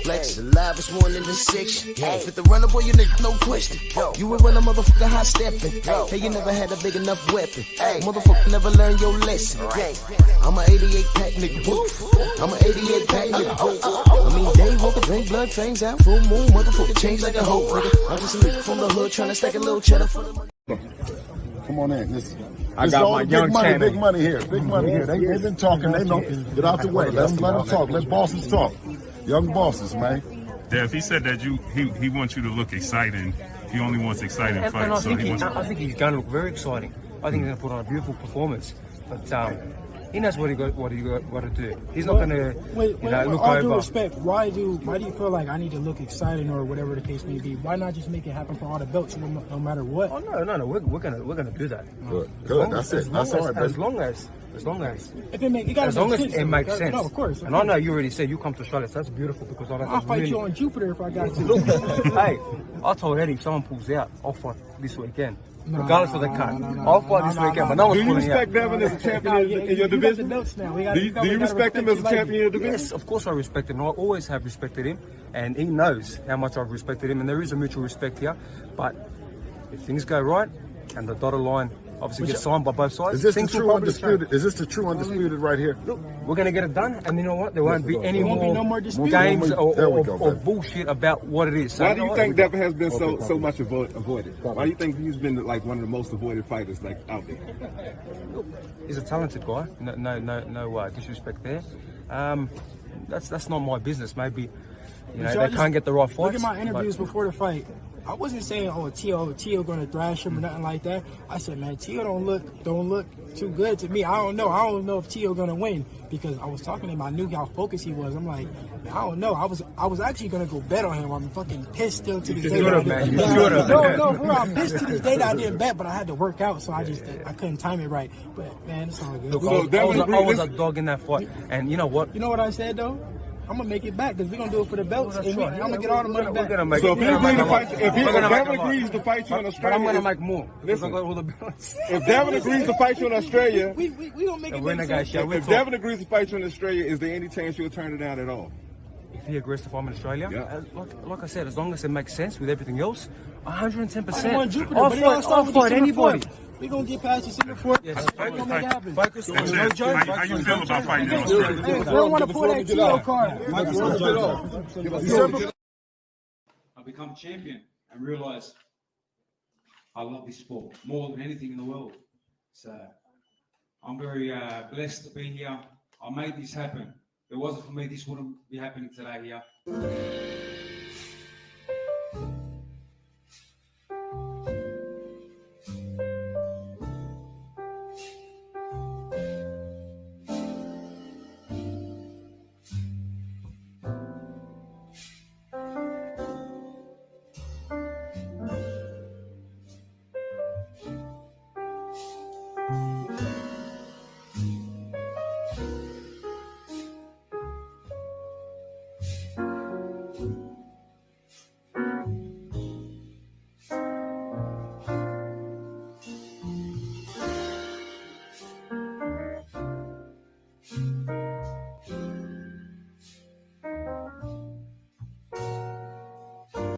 Flex, alive is one in the six. Fit the runner, boy, you nigga, no question. You would run a motherfucker high stepping. Hey, you never had a big enough weapon. Motherfucker never learned your lesson. I'm a 88 pack nigga. I'm a 88 pack nigga. I mean, day walker, drink blood, fangs out, full moon, motherfucker, change like a hoe, nigga. I'm just a nigga from the hood trying to stack a little cheddar for the money. Come on in. This I got my young money, big money here. Big money here. They've been talking. They know. Get out the way. Let them talk. Let bosses talk. Young bosses, man. Dev, he said that he wants you to look exciting. He only wants exciting fights. I think he's going to look very exciting. I think he's going to put on a beautiful performance. But he knows what he got to do. He's not going to look all over. Due respect, why do you feel like I need to look exciting or whatever the case may be? Why not just make it happen for all the belts no matter what? Oh no, we're gonna do that. Good. That's it. That's all right, as long as if it makes sense. No, of course. And I know you already said you come to Charlotte, so that's beautiful because I'll fight you on Jupiter if I got to. Look, hey, I told Eddie if someone pulls out, I'll fight this weekend. Regardless of the cut. I'll fight this weekend, but no one's pulling out. Do you respect Devin as a champion in your division? Do you respect him as a champion in your division? Yes, of course I respect him. I always have respected him, and he knows how much I've respected him, and there is a mutual respect here. But if things go right, and the dotted line obviously gets signed by both sides. Is this the true undisputed? Is this the true undisputed right here? Look, we're going to get it done, and you know what? There won't be any more games or bullshit about what it is. So why do you think Devin has been so much avoided? Why do you think he's been like one of the most avoided fighters like out there? Look, he's a talented guy. No disrespect there. That's not my business. Maybe they can't get the right fights. Look at my interviews before the fight. I wasn't saying, Tio gonna thrash him or nothing like that. I said, man, Tio don't look too good to me. I don't know if Tio gonna win because I was talking to him. I knew how focused he was. I'm like, man, I don't know. I was actually gonna go bet on him. I'm fucking pissed still to this day. No, bro, I'm pissed to this day that I didn't bet, but I had to work out, so I couldn't time it right. But man, it's all good. Look, I was a dog in that fight, and you know what? You know what I said though? I'm gonna make it back because we're gonna do it for the belts. And I'm gonna get all the money back. So if Devin agrees to fight you in Australia, I'm gonna make more. Listen, all the belts. If Devin agrees to fight you in Australia, we gonna make it. If Devin agrees to fight you in Australia, is there any chance you'll turn it down at all? If he agrees to fight in Australia, yeah. like I said, as long as it makes sense with everything else, 110%. I'll fight anybody. We're going to get past the Singapore. Yes. How you feel about fighting in Australia? We don't want to pull that Tio card. I become champion and realize I love this sport more than anything in the world. So I'm very blessed to be here. I made this happen. If it wasn't for me, this wouldn't be happening today here.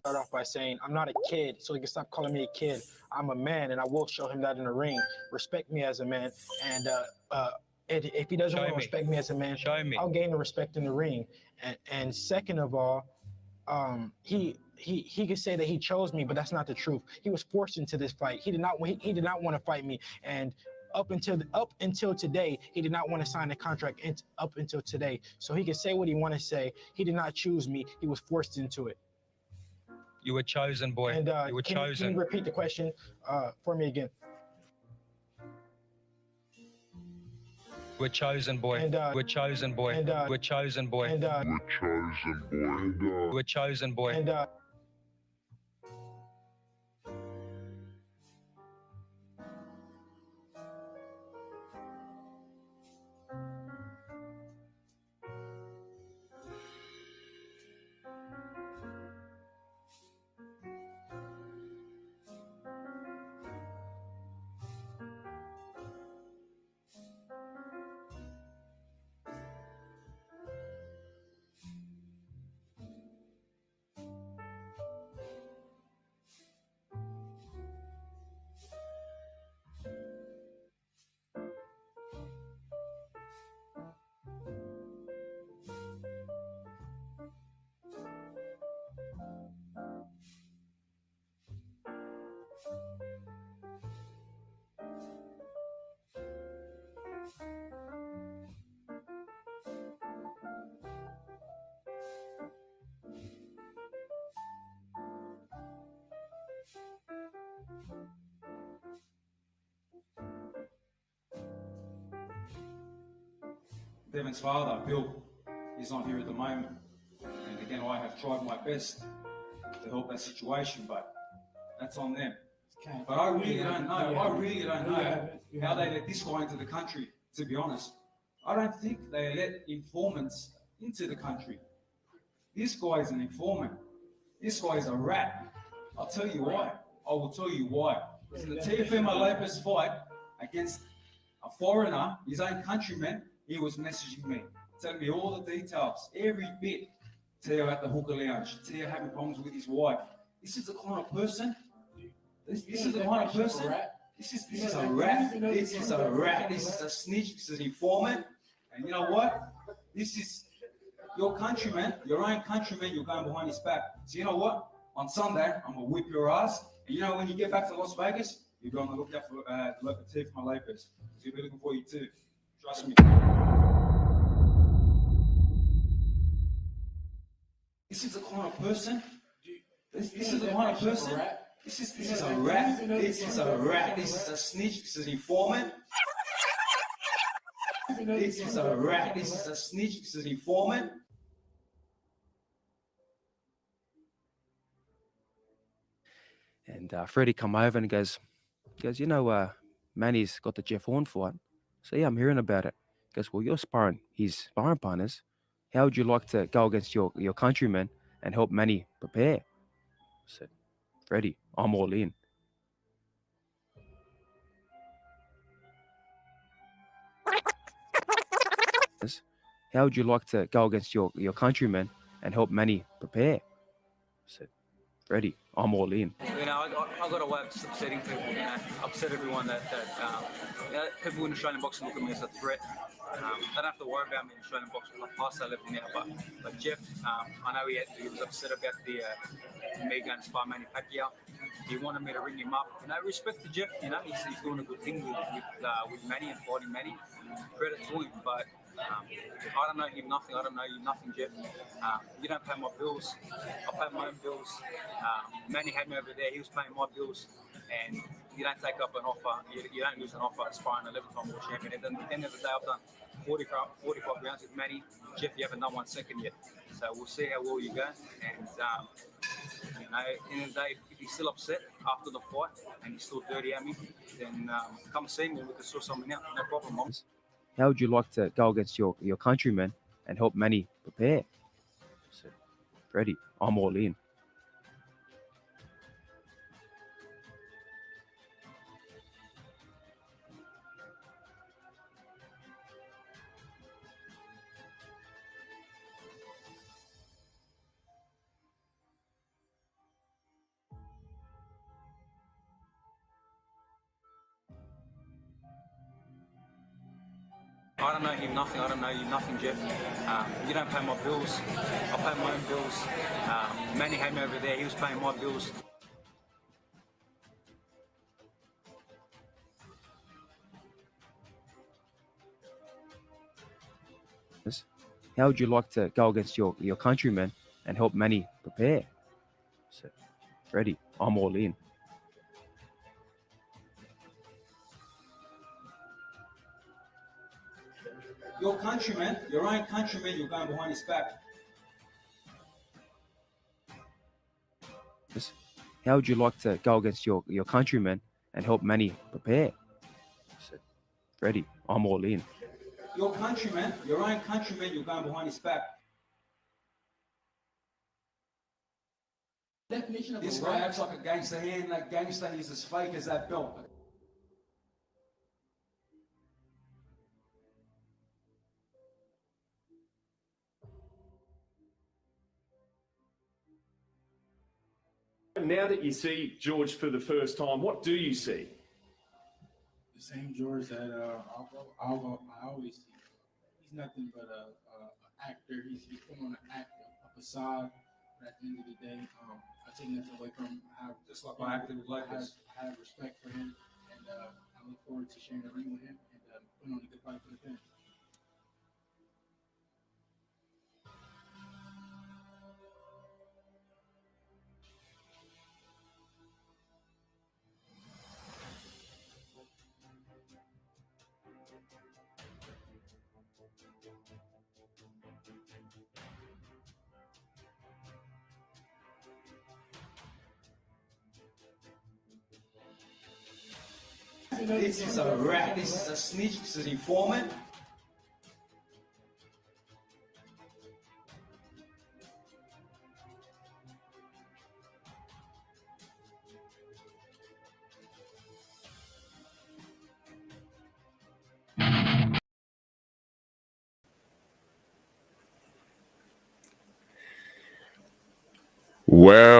Off by saying I'm not a kid, so he can stop calling me a kid. I'm a man, and I will show him that in the ring. Respect me as a man, and if he doesn't want to respect me as a man, I'll gain the respect in the ring. And second of all, he could say that he chose me, but that's not the truth. He was forced into this fight. He did not want to fight me, and up until today, he did not want to sign a contract. Up until today, so he could say what he want to say. He did not choose me. He was forced into it. You were chosen, boy. And you were chosen. Can you repeat the question for me again? We're chosen, boy. And, We're chosen, boy. and, We're chosen, boy. and, We're chosen, boy. and, Devin's father, Bill, is not here at the moment. And again, I have tried my best to help that situation, but that's on them. But I really don't know. I really don't know how they let this guy into the country, to be honest. I don't think they let informants into the country. This guy is an informant. This guy is a rat. I'll tell you why. I will tell you why. Because in the Teofimo Lopez fight against a foreigner, his own countryman, he was messaging me, telling me all the details, every bit. Teo at the hookah lounge, Teo having problems with his wife. This is the kind of person. This is the kind of person. This is a rat. This is a rat. This is a snitch. This is an informant. And you know what? This is your countryman, your own countryman. You're going behind his back. So you know what? On Sunday, I'm gonna whip your ass. And you know when you get back to Las Vegas, you're gonna look out for Teofimo Lopez. So he'll be looking for you too. Trust me. This is the kind of person. This is the kind of person. This is a rat. This is a rat. This is a snitch. This is an informant. This is a rat. This is a snitch. This is an informant. And Freddie come over and goes, you know, Manny's got the Jeff Horn fight. So yeah, I'm hearing about it. He goes, well, you're sparring his sparring partners. How would you like to go against your countrymen and help Manny prepare? I said, Freddie, I'm all in. How would you like to go against your countrymen and help Manny prepare? I said, Freddie, I'm all in. You know, I got away with just upsetting people, you know, upset everyone that you know, people in Australian boxing look at me as a threat. They don't have to worry about me in Australian boxing, like past that level now. But Jeff, I know he was upset about me going to spar Manny Pacquiao. He wanted me to ring him up. You know, respect to Jeff, you know, he's doing a good thing with Manny and fighting Manny. Credit to him, but I don't know him nothing. I don't know you nothing, Jeff. You don't pay my bills. I pay my own bills. Manny had me over there. He was paying my bills. And you don't take up an offer. You don't lose an offer sparring an 11-time world champion. At the end of the day, I've done 45 rounds with Manny. Jeff, you haven't done 1 second yet. So we'll see how well you go. And, you know, at the end of the day, if he's still upset after the fight and he's still dirty at me, then come see me and we can sort something out. No problem, Mom. How would you like to go against your countrymen and help Manny prepare? I said, Freddie, I'm all in. I don't know him nothing. I don't know you nothing, Jeff. You don't pay my bills. I pay my own bills. Manny had me over there. He was paying my bills. How would you like to go against your countrymen and help Manny prepare? I said, Freddie, I'm all in. Your countryman, your own countryman, you're going behind his back. How would you like to go against your countrymen and help Manny prepare? I said, Freddie, I'm all in. Your countryman, your own countryman, you're going behind his back. Definition of This a guy right. acts like a gangster here, and that gangster is as fake as that belt. Now that you see George for the first time, what do you see? The same George that I always see. He's nothing but an actor. He's put on an act, a facade. But at the end of the day, I take nothing away from him. I have, Just like my acting with Lakers. I have respect for him, and I look forward to sharing the ring with him and putting on a good fight for the fans. This is a rat, this is a snitch, this is an informant. Well.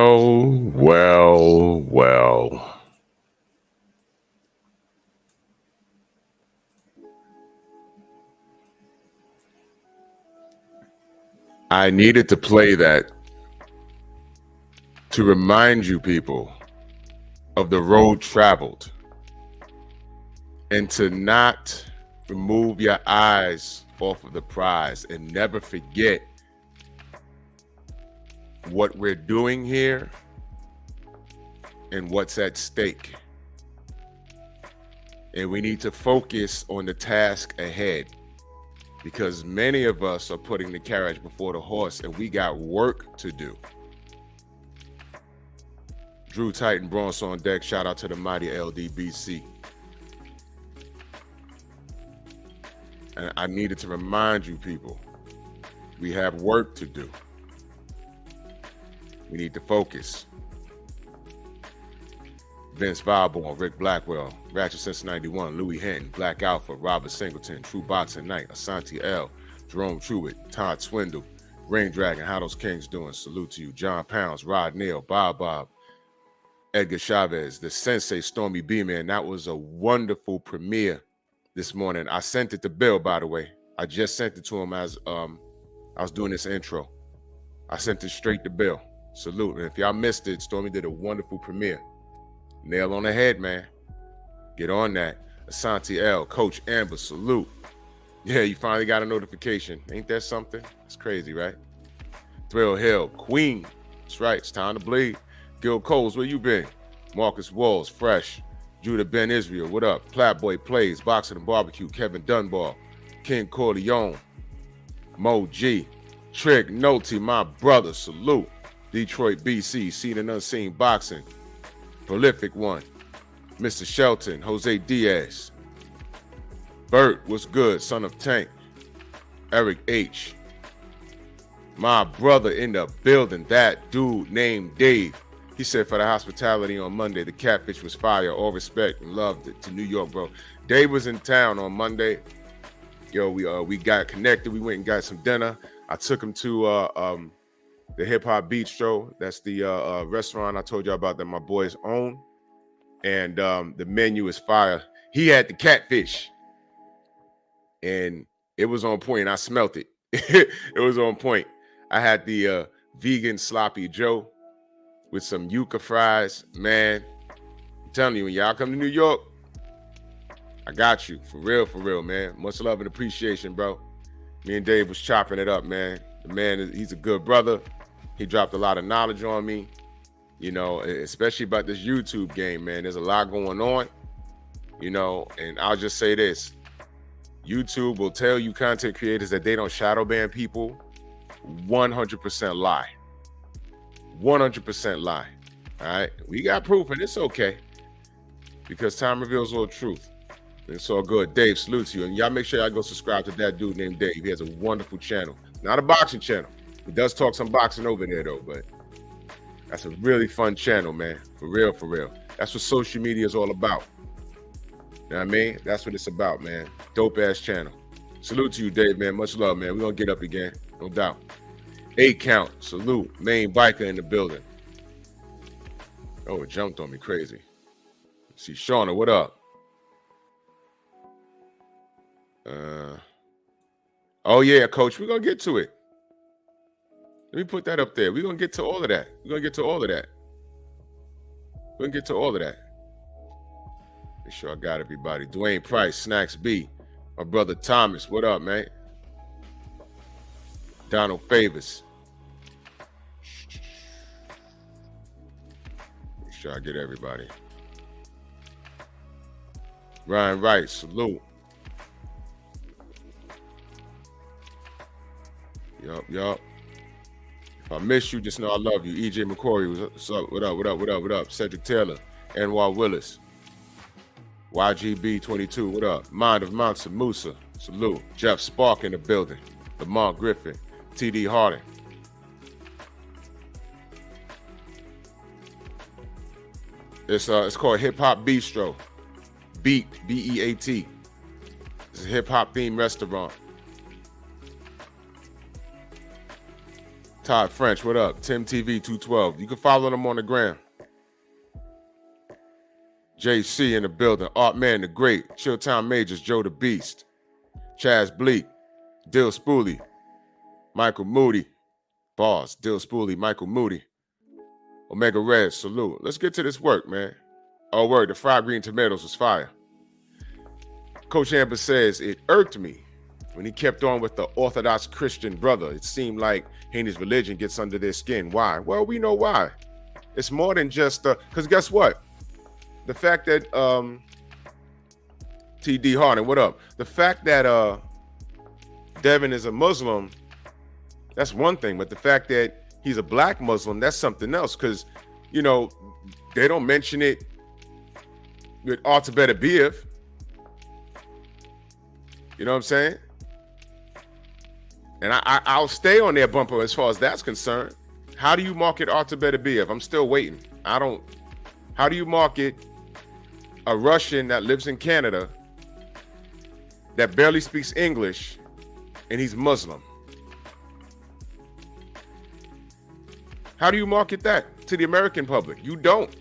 I needed to play that to remind you people of the road traveled and to not remove your eyes off of the prize and never forget what we're doing here and what's at stake. And we need to focus on the task ahead, because many of us are putting the carriage before the horse and we got work to do. Drew Titan Bronze on deck. Shout out to the mighty LDBC. And I needed to remind you people, we have work to do. We need to focus. Vince Valborn, Rick Blackwell, Ratchet Since 91, Louis Hinton, Black Alpha, Robert Singleton, True Boxing Night, Asante L, Jerome Truitt, Todd Swindle, Rain Dragon, How Those Kings Doing, salute to you, John Pounds, Rod Neal, Bob, Edgar Chavez, the Sensei, Stormy B, man. That was a wonderful premiere this morning. I sent it to Bill, by the way. I just sent it to him as I was doing this intro. I sent it straight to Bill. Salute. And if y'all missed it, Stormy did a wonderful premiere. Nail on the head, man. Get on that. Asante L, Coach Amber, salute. Yeah, you finally got a notification. Ain't that something? It's crazy, right? Thrill Hill, Queen. That's right. It's time to bleed. Gil Coles, where you been? Marcus Walls, Fresh. Judah Ben Israel, what up? Platboy Plays, Boxing and Barbecue, Kevin Dunbar, King Corleone, Mo G, Trick Nolte, my brother, salute. Detroit, BC, Seen and Unseen Boxing. Prolific one. Mr. Shelton, Jose Diaz. Bert, what's good? Son of Tank. Eric H. My brother in the building, that dude named Dave. He said for the hospitality on Monday, the catfish was fire. All respect and love to New York, bro. Dave was in town on Monday. Yo, we got connected. We went and got some dinner. I took him to the Hip Hop Bistro. That's the restaurant I told you about that my boys own. And the menu is fire. He had the catfish. And it was on point. I smelt it. It was on point. I had the vegan sloppy Joe with some yuca fries. Man, I'm telling you, when y'all come to New York, I got you. For real, man. Much love and appreciation, bro. Me and Dave was chopping it up, man. The man, he's a good brother. He dropped a lot of knowledge on me, you know, especially about this YouTube game, man. There's a lot going on, you know, and I'll just say this. YouTube will tell you content creators that they don't shadow ban people. 100% lie. 100% lie. All right, we got proof, and it's okay because time reveals all truth. It's all good. Dave, salute to you, and y'all make sure y'all go subscribe to that dude named Dave. He has a wonderful channel, not a boxing channel. He does talk some boxing over there though, but that's a really fun channel, man. For real, for real. That's what social media is all about. You know what I mean? That's what it's about, man. Dope ass channel. Salute to you, Dave, man. Much love, man. We're gonna get up again, no doubt. 8 count. Salute. Main biker in the building. Oh, it jumped on me crazy. Let's see, Shauna, what up? Oh yeah, coach, we're gonna get to it. Let me put that up there. We're gonna get to all of that. We're gonna get to all of that. We're gonna get to all of that. Make sure I got everybody. Dwayne Price, Snacks B. My brother Thomas, what up, man? Donald Favors. Make sure I get everybody. Ryan Wright, salute. Yup. If I miss you, just know I love you. EJ McCory, what's up? What up? Cedric Taylor, Anwar Willis, YGB 22, what up? Mind of Mansa Musa, salute. Jeff Spark in the building. Lamont Griffin, TD Harding. It's called Hip Hop Bistro. Beat, B-E-A-T. It's a hip hop themed restaurant. Todd French, what up? Tim TV 212. You can follow them on the gram. JC in the building. Art Man the Great. Chilltown Majors, Joe the Beast. Chaz Bleak. Dill Spooley. Michael Moody. Boss. Dill Spooley. Michael Moody. Omega Red, salute. Let's get to this work, man. Oh, word. The fried green tomatoes was fire. Coach Amber says, it irked me when he kept on with the Orthodox Christian brother. It seemed like Haney's religion gets under their skin. Why? Well, we know why. It's more than just because guess what? The fact that TD Harding, what up? The fact that Devin is a Muslim, that's one thing. But the fact that he's a black Muslim, that's something else. Because, you know, they don't mention it with Arta Beterbiev. You know what I'm saying? And I'll stay on their bumper as far as that's concerned. How do you market Arta Beterbiev? I'm still waiting. How do you market a Russian that lives in Canada that barely speaks English and he's Muslim? How do you market that to the American public? You don't.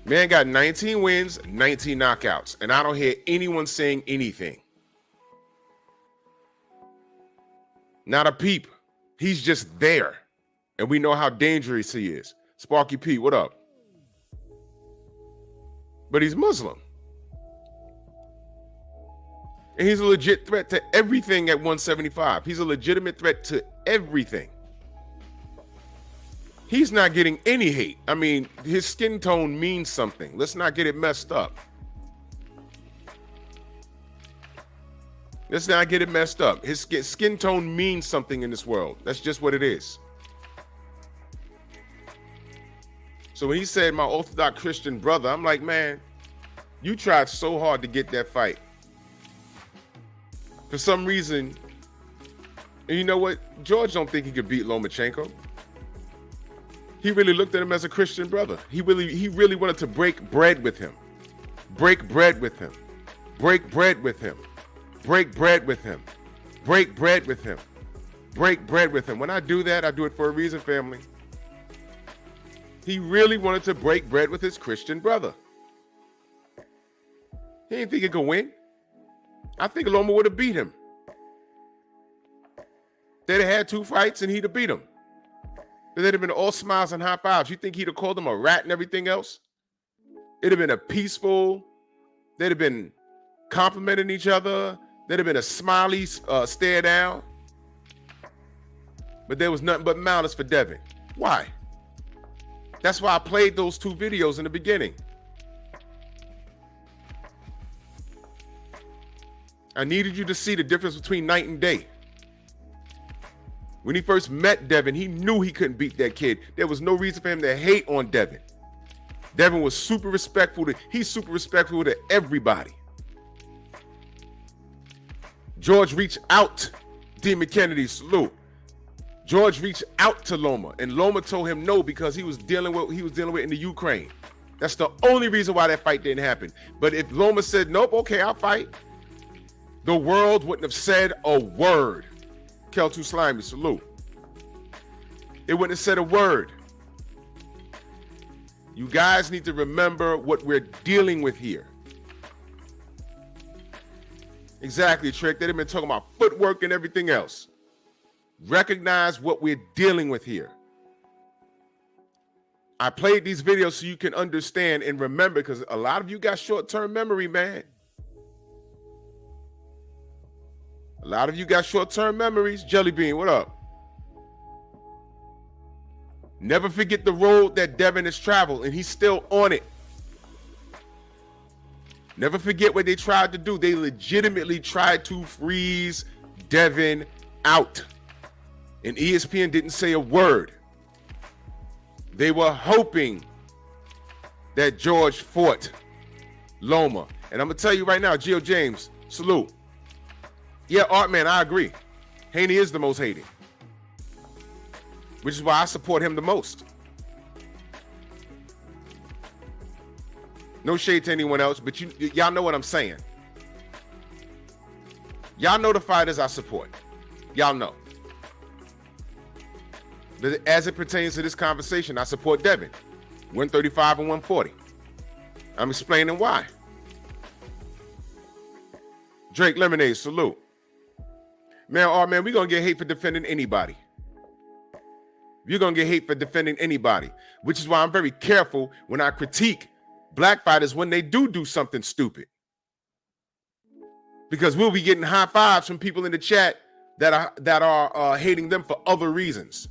Man got 19 wins, 19 knockouts, and I don't hear anyone saying anything. Not a peep. He's just there. And we know how dangerous he is. Sparky P, what up? But he's Muslim. And he's a legit threat to everything at 175. He's a legitimate threat to everything. He's not getting any hate. I mean, his skin tone means something. Let's not get it messed up. Let's not get it messed up. His skin tone means something in this world. That's just what it is. So when he said my Orthodox Christian brother, I'm like, man, you tried so hard to get that fight. For some reason, and you know what? George don't think he could beat Lomachenko. He really looked at him as a Christian brother. He really wanted to break bread with him. Break bread with him. Break bread with him. Break bread with him. Break bread with him. Break bread with him. When I do that, I do it for a reason, family. He really wanted to break bread with his Christian brother. He didn't think he could win. I think Loma would have beat him. They'd have had 2 fights and he'd have beat him. They'd have been all smiles and high fives. You think he'd have called him a rat and everything else? It'd have been a peaceful. They'd have been complimenting each other. There'd have been a smiley stare down. But there was nothing but malice for Devin. Why? That's why I played those 2 videos in the beginning. I needed you to see the difference between night and day. When he first met Devin, he knew he couldn't beat that kid. There was no reason for him to hate on Devin. Devin was super respectful he's super respectful to everybody. George reached out. Demon Kennedy, salute. George reached out to Loma, and Loma told him no because he was dealing with what he was dealing with in the Ukraine. That's the only reason why that fight didn't happen. But if Loma said, nope, okay, I'll fight, the world wouldn't have said a word. Kel2 Slimy, salute. It wouldn't have said a word. You guys need to remember what we're dealing with here. Exactly, Trick. They've been talking about footwork and everything else. Recognize what we're dealing with here. I played these videos so you can understand and remember, because a lot of you got short-term memory, man. A lot of you got short-term memories. Jelly Bean, what up? Never forget the road that Devin has traveled, and he's still on it. Never forget what they tried to do. They legitimately tried to freeze Devin out. And ESPN didn't say a word. They were hoping that George fought Loma. And I'm going to tell you right now, Gio James, salute. Yeah, Artman, I agree. Haney is the most hated, which is why I support him the most. No shade to anyone else, but y'all know what I'm saying. Y'all know the fighters I support. Y'all know. But as it pertains to this conversation, I support Devin. 135 and 140. I'm explaining why. Drake Lemonade, salute. Man, we're going to get hate for defending anybody. You're going to get hate for defending anybody, which is why I'm very careful when I critique black fighters when they do something stupid. Because we'll be getting high fives from people in the chat that are hating them for other reasons.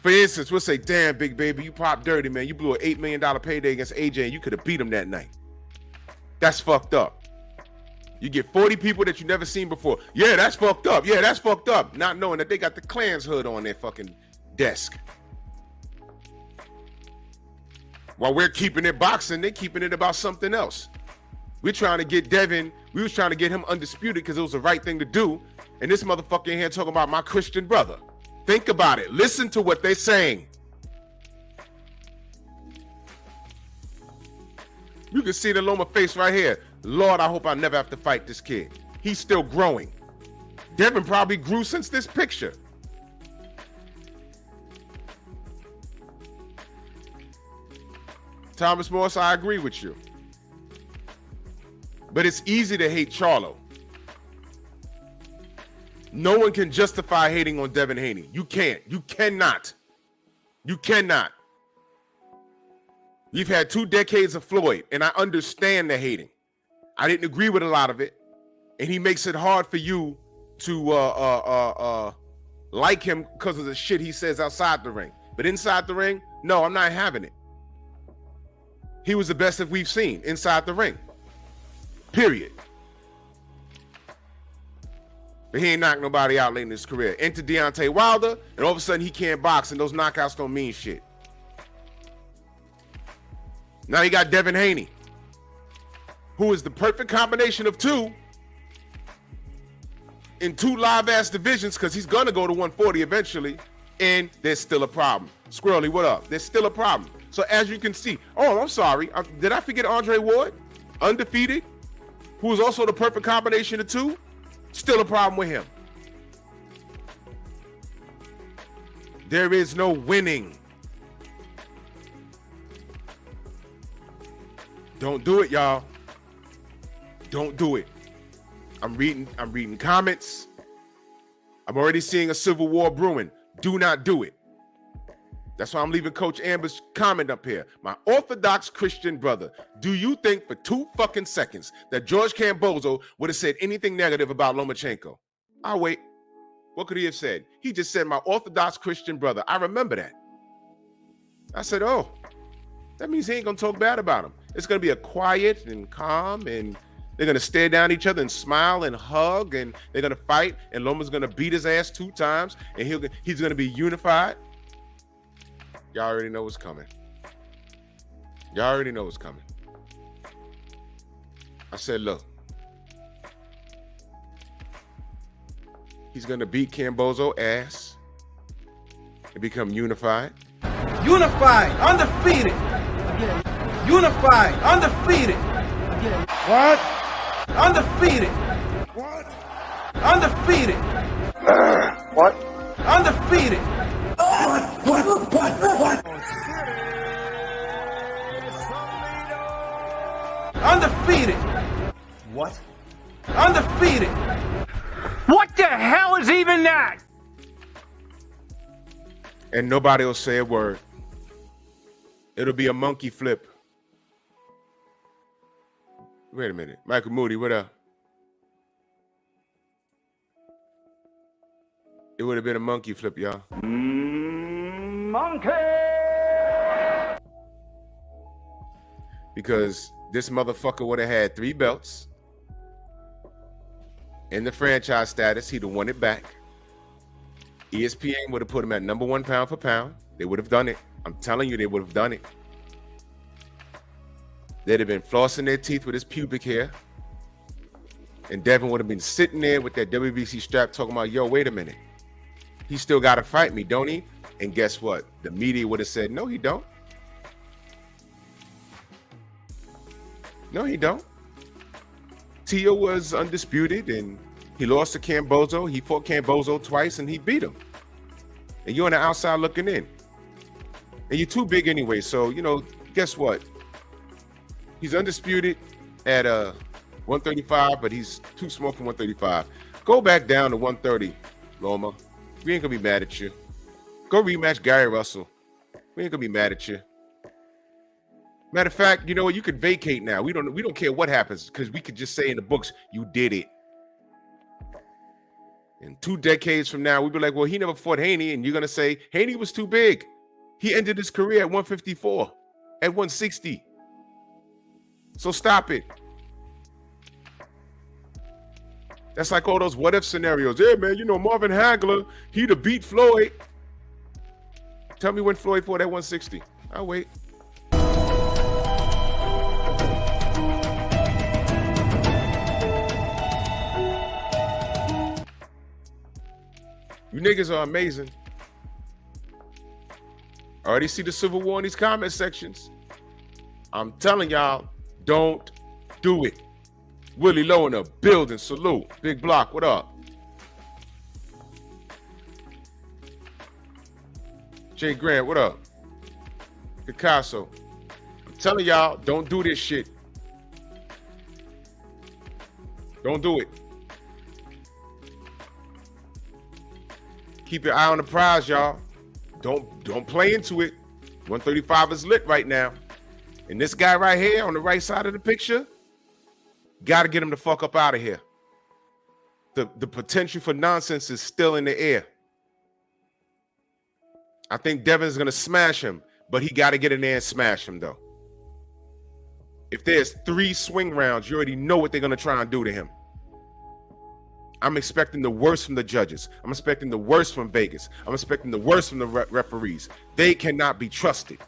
For instance, we'll say, damn, big baby, you popped dirty, man. You blew an $8 million payday against AJ and you could have beat him that night. That's fucked up. You get 40 people that you never seen before. Yeah, that's fucked up. Yeah, that's fucked up. Not knowing that they got the Klan's hood on their fucking desk. While we're keeping it boxing, they're keeping it about something else. We're trying to get Devin, we was trying to get him undisputed because it was the right thing to do. And this motherfucker in here talking about my Christian brother. Think about it. Listen to what they're saying. You can see the Loma face right here. Lord, I hope I never have to fight this kid. He's still growing. Devin probably grew since this picture. Thomas Morris, I agree with you. But it's easy to hate Charlo. No one can justify hating on Devin Haney. You can't. You cannot. You cannot. You've had 2 decades of Floyd, and I understand the hating. I didn't agree with a lot of it, and he makes it hard for you to like him because of the shit he says outside the ring. But inside the ring, no, I'm not having it. He was the best that we've seen inside the ring. Period. But he ain't knocked nobody out late in his career. Enter Deontay Wilder, and all of a sudden he can't box, and those knockouts don't mean shit. Now you got Devin Haney, who is the perfect combination of 2 in 2 live-ass divisions, because he's going to go to 140 eventually, and there's still a problem. Squirrely, what up? There's still a problem. So as you can see, oh, I'm sorry. Did I forget Andre Ward? Undefeated, who is also the perfect combination of 2? Still a problem with him. There is no winning. Don't do it, y'all. Don't do it. I'm reading comments. I'm already seeing a civil war brewing. Do not do it. That's why I'm leaving Coach Amber's comment up here. My Orthodox Christian brother, do you think for 2 fucking seconds that George Kambosos would have said anything negative about Lomachenko? I'll wait. What could he have said? He just said, my Orthodox Christian brother. I remember that. I said, oh, that means he ain't going to talk bad about him. It's going to be a quiet and calm, and They're going to stare down at each other and smile and hug, and they're going to fight, and Loma's going to beat his ass 2 times, and he's going to be unified. Y'all already know what's coming. Y'all already know what's coming. I said, look. He's going to beat Kambosos' ass and become unified. Unified, undefeated. Unified, undefeated. What? Undefeated. What? Undefeated. What? Undefeated. What? Undefeated. What? Undefeated. What the hell is even that? And nobody will say a word. It'll be a monkey flip. Wait a minute. Michael Moody, what up? It would have been a monkey flip, y'all. Monkey! Because this motherfucker would have had 3 belts. In the franchise status, he'd have won it back. ESPN would have put him at #1 pound for pound. They would have done it. I'm telling you, they would have done it. They'd have been flossing their teeth with his pubic hair. And Devin would have been sitting there with that WBC strap talking about, yo, wait a minute. He still got to fight me, don't he? And guess what? The media would have said, no, he don't. No, he don't. Tio was undisputed, and he lost to Kambosos. He fought Kambosos twice, and he beat him. And you're on the outside looking in. And you're too big anyway, so, you know, guess what? He's undisputed at 135, but he's too small for 135. Go back down to 130, Loma. We ain't going to be mad at you. Go rematch Gary Russell. We ain't going to be mad at you. Matter of fact, you know what? You could vacate now. We don't care what happens, because we could just say in the books, you did it. And 2 decades from now, we'd be like, well, he never fought Haney. And you're going to say, Haney was too big. He ended his career at 154, at 160. So stop it. That's like all those what if scenarios. Yeah, man, you know, Marvin Hagler, he'd have beat Floyd. Tell me when Floyd fought at 160. I'll wait. You niggas are amazing. I already see the Civil War in these comment sections. I'm telling y'all, don't do it. Willie Lowe in the building. Salute. Big Block, what up? Jay Grant, what up? Picasso. I'm telling y'all, don't do this shit. Don't do it. Keep your eye on the prize, y'all. Don't play into it. 135 is lit right now. And this guy right here on the right side of the picture, got to get him the fuck up out of here. The potential for nonsense is still in the air. I think Devin's going to smash him, but he got to get in there and smash him, though. If there's 3 swing rounds, you already know what they're going to try and do to him. I'm expecting the worst from the judges. I'm expecting the worst from Vegas. I'm expecting the worst from the referees. They cannot be trusted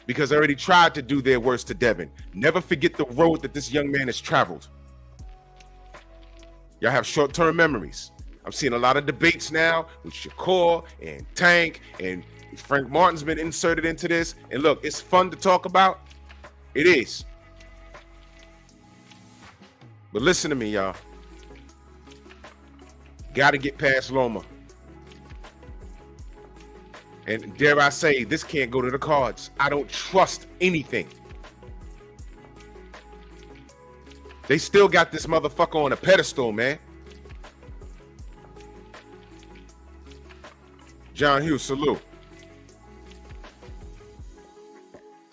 because they already tried to do their worst to Devin. Never forget the road that this young man has traveled. Y'all have short-term memories. I'm seeing a lot of debates now with Shakur and Tank, and Frank Martin's been inserted into this. And look, it's fun to talk about. It is. But listen to me, y'all. Got to get past Loma. And dare I say, this can't go to the cards. I don't trust anything. They still got this motherfucker on a pedestal, man. John Hughes, salute.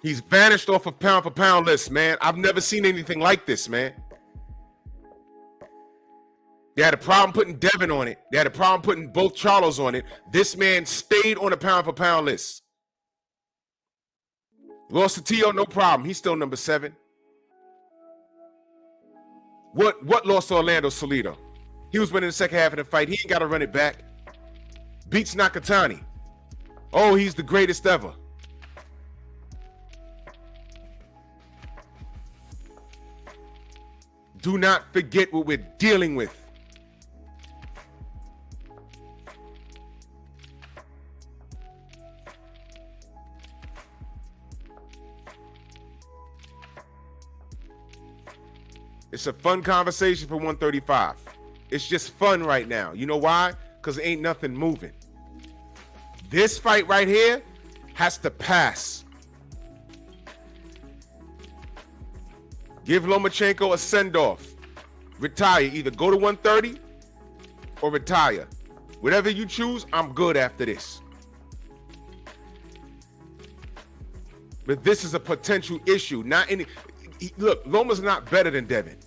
He's vanished off of pound for pound list, man. I've never seen anything like this, man. They had a problem putting Devin on it. They had a problem putting both Charlos on it. This man stayed on the pound for pound list. Lost to Tio, no problem. He's still number 7. What lost Orlando Salido? He was winning the second half of the fight. He ain't got to run it back. Beats Nakatani. Oh, he's the greatest ever. Do not forget what we're dealing with. It's a fun conversation for 135. It's just fun right now. You know why? Because ain't nothing moving. This fight right here has to pass. Give Lomachenko a send-off. Retire. Either go to 130 or retire. Whatever you choose, I'm good after this. But this is a potential issue. Not any. Look, Loma's not better than Devin.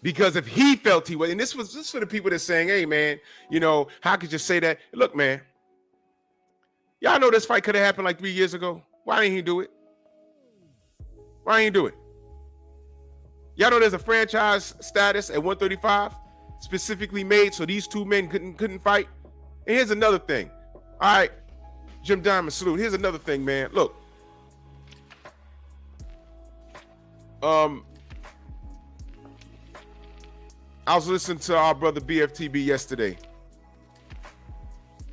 Because if he felt he was, and this for the people that's saying, hey, man, you know, how could you say that? Look, man, y'all know this fight could have happened like 3 years ago. Why didn't he do it? Why didn't he do it? Y'all know there's a franchise status at 135 specifically made so these two men couldn't fight. And here's another thing. All right, Jim Diamond, salute. Here's another thing, man. Look. I was listening to our brother BFTB yesterday.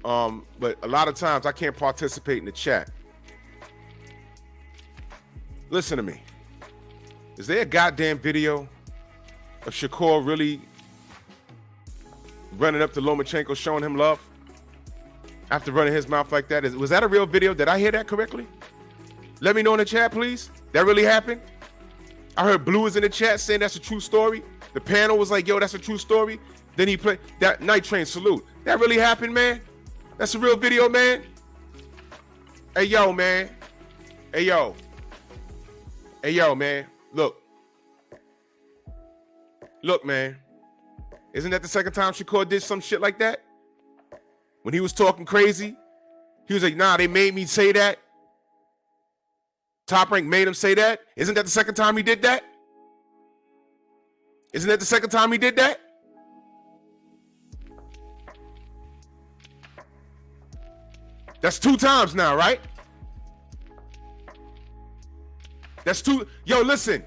But a lot of times I can't participate in the chat. Listen to me. Is there a goddamn video of Shakur really running up to Lomachenko showing him love after running his mouth like that? Was that a real video? Did I hear that correctly? Let me know in the chat, please. That really happened? I heard Blue is in the chat saying that's a true story. The panel was like, yo, that's a true story. Then he played that Night Train salute. That really happened, man? That's a real video, man? Hey, yo, man. Hey, yo. Hey, yo, man. Look. Look, man. Isn't that the second time Shakur did some shit like that? When he was talking crazy, he was like, nah, they made me say that. Top Rank made him say that. Isn't that the second time he did that? Isn't that the second time he did that? That's 2 times now, right? That's 2. Yo, listen.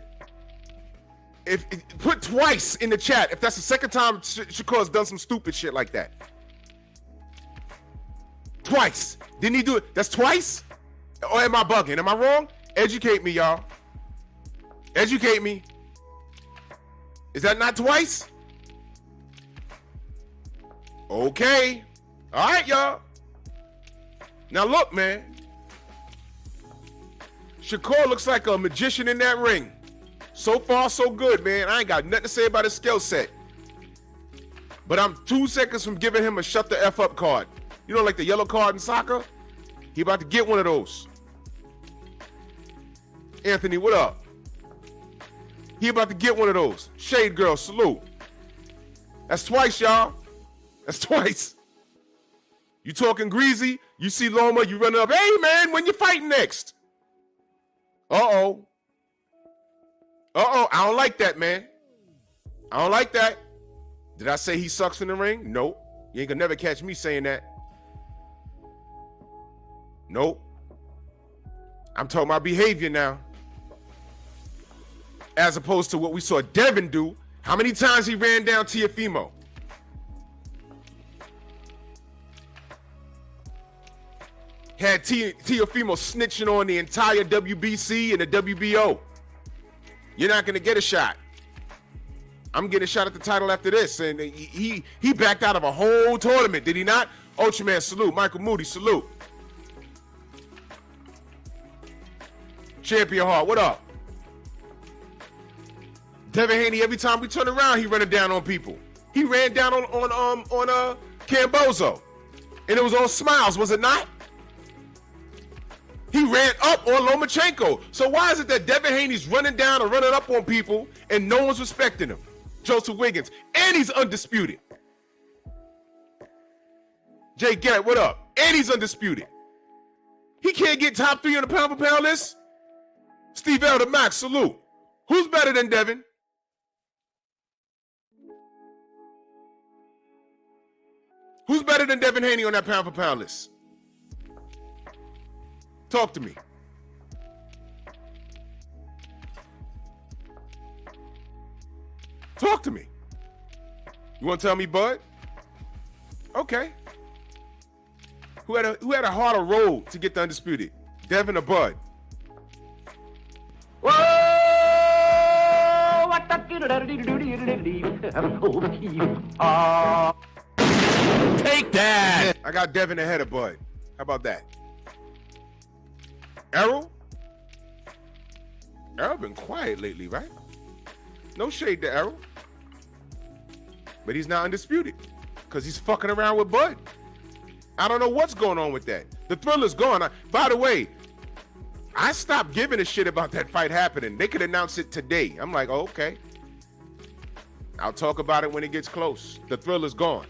If put twice in the chat if that's the second time Shakur's done some stupid shit like that. Twice. Didn't he do it? That's twice? Or am I bugging? Am I wrong? Educate me, y'all. Educate me. Is that not twice? Okay. All right, y'all. Now look, man. Shakur looks like a magician in that ring. So far, so good, man. I ain't got nothing to say about his skill set. But I'm 2 seconds from giving him a shut the F up card. You know, like the yellow card in soccer? He about to get one of those. Anthony, what up? He about to get one of those. Shade Girl, salute. That's twice, y'all. That's twice. You talking greasy, you see Loma, you run up, hey, man, when you fighting next? Uh-oh. Uh-oh, I don't like that, man. I don't like that. Did I say he sucks in the ring? Nope. You ain't gonna never catch me saying that. Nope. I'm talking about behavior now. As opposed to what we saw Devin do. How many times he ran down Teofimo? Had Teofimo snitching on the entire WBC and the WBO. You're not going to get a shot. I'm getting a shot at the title after this. And he backed out of a whole tournament, did he not? Ultraman, salute. Michael Moody, salute. Champion Heart, what up? Devin Haney, every time we turn around, he running down on people. He ran down on Kambosos. And it was all smiles, was it not? He ran up on Lomachenko. So why is it that Devin Haney's running down and running up on people and no one's respecting him? Joseph Wiggins. And he's undisputed. Jay Garrett, what up? And he's undisputed. He can't get top 3 on the pound-for-pound list? Steve Elder Max, salute. Who's better than Devin? Who's better than Devin Haney on that pound for pound list? Talk to me. Talk to me. You want to tell me, Bud? Okay. Who had a harder road to get the undisputed? Devin or Bud? Take that. I got Devin ahead of Bud. How about that? Errol? Errol been quiet lately, right? No shade to Errol. But he's not undisputed because he's fucking around with Bud. I don't know what's going on with that. The thriller's gone. By the way, I stopped giving a shit about that fight happening. They could announce it today. I'm like, oh, okay. I'll talk about it when it gets close. The thriller's gone.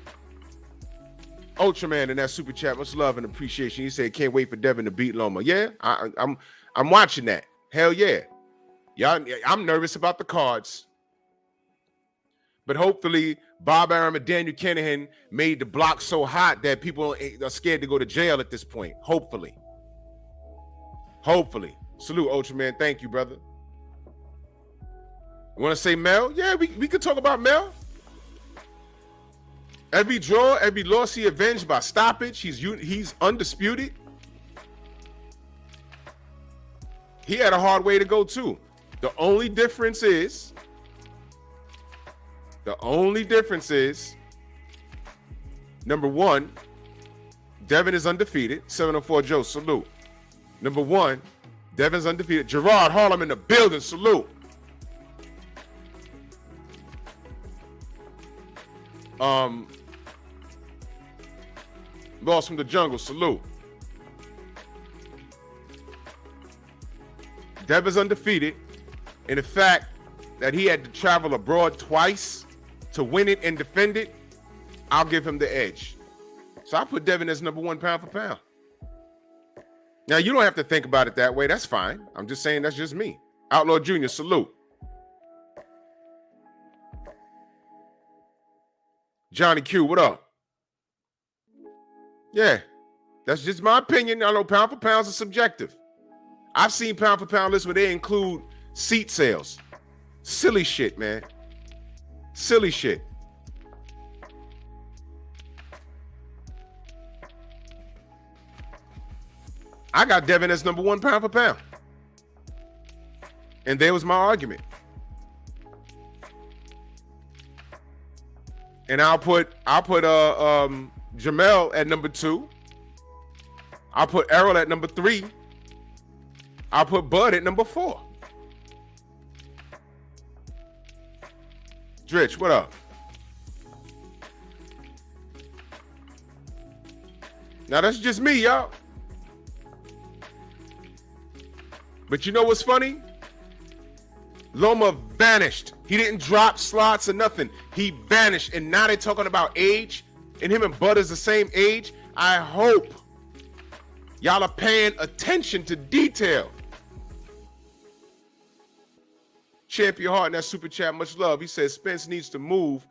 Ultraman in that super chat, much love and appreciation. He said, can't wait for Devin to beat Loma. Yeah, I'm watching that. Hell yeah. Y'all, I'm nervous about the cards. But hopefully, Bob Arum and Daniel Kinahan made the block so hot that people are scared to go to jail at this point. Hopefully. Hopefully. Salute, Ultraman. Thank you, brother. You want to say Mel? Yeah, we could talk about Mel. Every draw, every loss he avenged by stoppage. He's undisputed. He had a hard way to go, too. The only difference is, number one, Devin is undefeated. 704 Joe, salute. Number one, Devin's undefeated. Gerard Harlem in the building, salute. Boss from the jungle, salute. Devin's undefeated in the fact that he had to travel abroad twice to win it and defend it. I'll give him the edge. So I put Devin as number one pound for pound. Now, you don't have to think about it that way. That's fine. I'm just saying that's just me. Outlaw Jr., salute. Johnny Q, what up? Yeah, that's just my opinion. I know pound for pounds are subjective. I've seen pound for pound lists where they include seat sales. Silly shit, man. Silly shit. I got Devin as number one pound for pound. And there was my argument. And I'll put Jamel at number 2. I'll put Errol at number 3. I'll put Bud at number 4. Dritch, what up? Now that's just me, y'all. But you know what's funny? Loma vanished. He didn't drop slots or nothing. He vanished. And now they're talking about age. And him and Bud is the same age. I hope y'all are paying attention to detail. Champion Heart in that super chat, much love. He says Spence needs to move.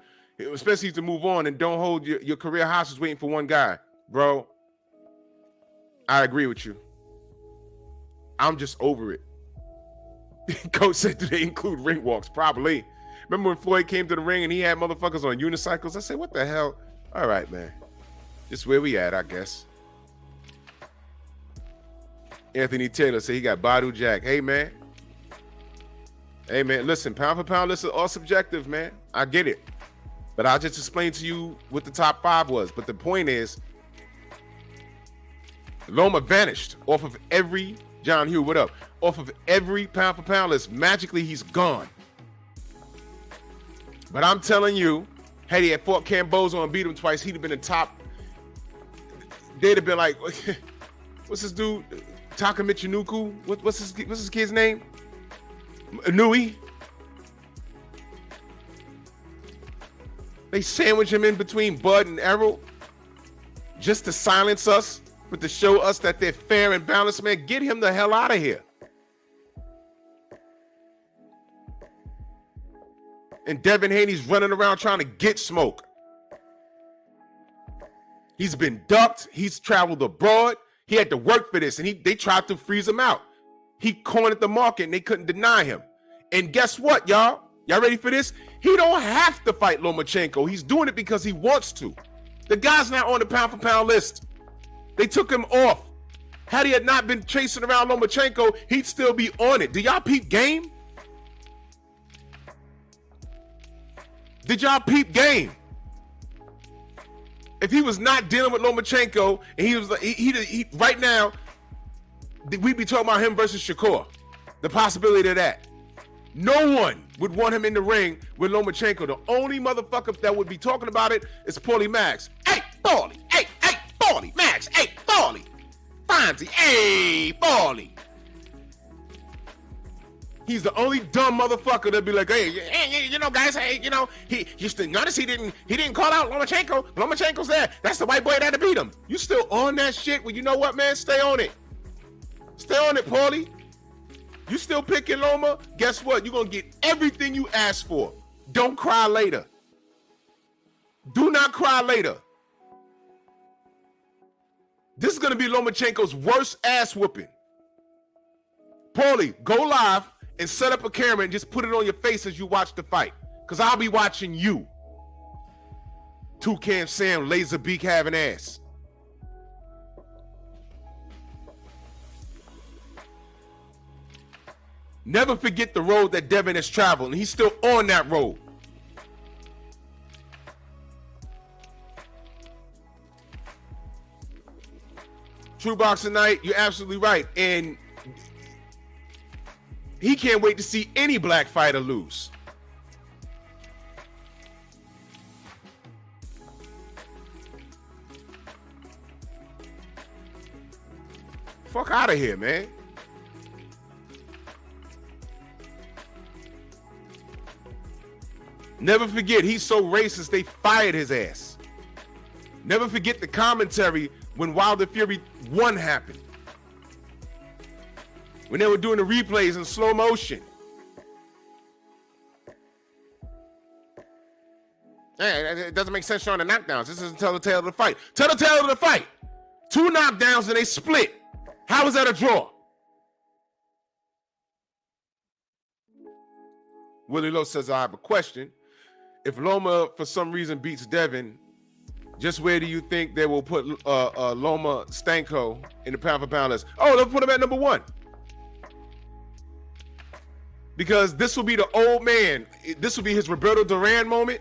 Spence needs to move on and don't hold your career hostage waiting for one guy. Bro, I agree with you. I'm just over it. Coach said, do they include ring walks? Probably. Remember when Floyd came to the ring and he had motherfuckers on unicycles? I said, what the hell? All right, man. Just where we at, I guess. Anthony Taylor said he got Badu Jack. Hey, man. Hey, man, listen, pound for pound, listen, all subjective, man. I get it. But I'll just explain to you what the top 5 was. But the point is, Loma vanished off of every, John Hugh, what up? Off of every pound for pound list. Magically, he's gone. But I'm telling you, had he had fought Kambosos and beat him twice, he'd have been the top. They'd have been like, what's this dude? Taka Michinoku? What's his kid's name? Nui. They sandwich him in between Bud and Errol just to silence us, but to show us that they're fair and balanced, man. Get him the hell out of here. And Devin Haney's running around trying to get smoke. He's been ducked. He's traveled abroad. He had to work for this, and they tried to freeze him out. He cornered the market, and they couldn't deny him. And guess what, y'all? Y'all ready for this? He don't have to fight Lomachenko. He's doing it because he wants to. The guy's not on the pound-for-pound list. They took him off. Had he had not been chasing around Lomachenko, he'd still be on it. Do y'all peep game? Did y'all peep game? If he was not dealing with Lomachenko, and he was he right now, we'd be talking about him versus Shakur. The possibility of that. No one would want him in the ring with Lomachenko. The only motherfucker that would be talking about it is Paulie Max. Hey, Paulie. Hey, Paulie Max. Hey, Paulie. Fonzie. Hey, Paulie. He's the only dumb motherfucker that'd be like, hey, you know, guys, hey, you know, he notice he didn't call out Lomachenko. Lomachenko's there. That's the white boy that beat him. You still on that shit? Well, you know what, man? Stay on it. Stay on it, Paulie. You still picking Loma? Guess what? You're gonna get everything you asked for. Don't cry later. Do not cry later. This is gonna be Lomachenko's worst ass whooping. Paulie, go live and set up a camera and just put it on your face as you watch the fight. Because I'll be watching you. Toucan Sam, laser beak having ass. Never forget the road that Devin has traveled, and he's still on that road. True Boxing Night, you're absolutely right. And he can't wait to see any black fighter lose. Fuck out of here, man. Never forget, he's so racist, they fired his ass. Never forget the commentary when Wilder Fury 1 happened. When they were doing the replays in slow motion. Hey, it doesn't make sense showing the knockdowns. This isn't tell the tale of the fight. Tell the tale of the fight. 2 knockdowns and they split. How is that a draw? Willie Lowe says, I have a question. If Loma, for some reason, beats Devin, just where do you think they will put Lomachenko in the pound-for-pound list? Oh, they'll put him at number 1. Because this will be the old man. This will be his Roberto Duran moment.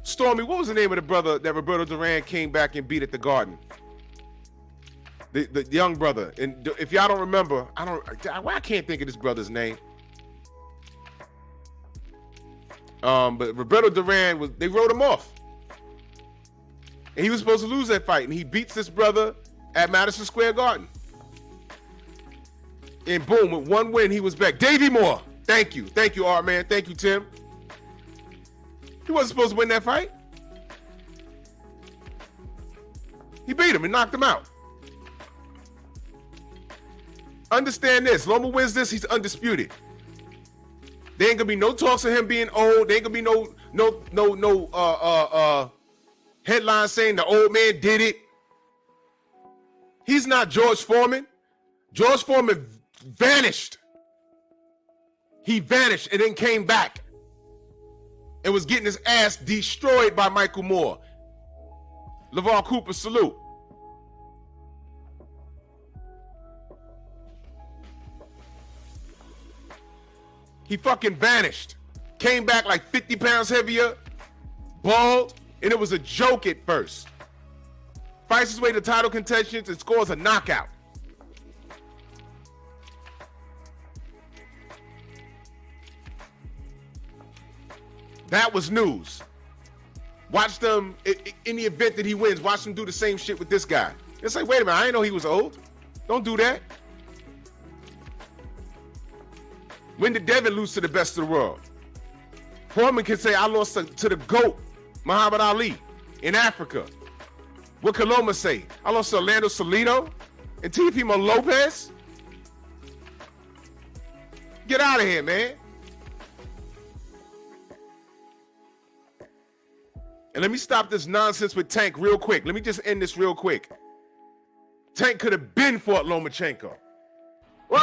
Stormy, what was the name of the brother that Roberto Duran came back and beat at the Garden? The young brother. And if y'all don't remember, I can't think of this brother's name. But Roberto Duran they wrote him off. And he was supposed to lose that fight. And he beats this brother at Madison Square Garden. And boom, with 1 win, he was back. Davey Moore. Thank you. Thank you, Art Man. Thank you, Tim. He wasn't supposed to win that fight. He beat him and knocked him out. Understand this. Loma wins this, he's undisputed. There ain't gonna be no talks of him being old. There ain't gonna be no headline saying the old man did it. He's not George Foreman. George Foreman vanished. He vanished and then came back and was getting his ass destroyed by Michael Moore. LeVar Cooper, salute. He fucking vanished. Came back like 50 pounds heavier, bald, and it was a joke at first. Fights his way to title contentions and scores a knockout. That was news. Watch them, in the event that he wins, watch them do the same shit with this guy. It's like, wait a minute, I didn't know he was old. Don't do that. When did Devin lose to the best of the world? Foreman can say, I lost to the GOAT, Muhammad Ali, in Africa. What can Loma say? I lost to Orlando Salido and Teofimo Lopez? Get out of here, man. And let me stop this nonsense with Tank real quick. Let me just end this real quick. Tank could have been fought Lomachenko. What?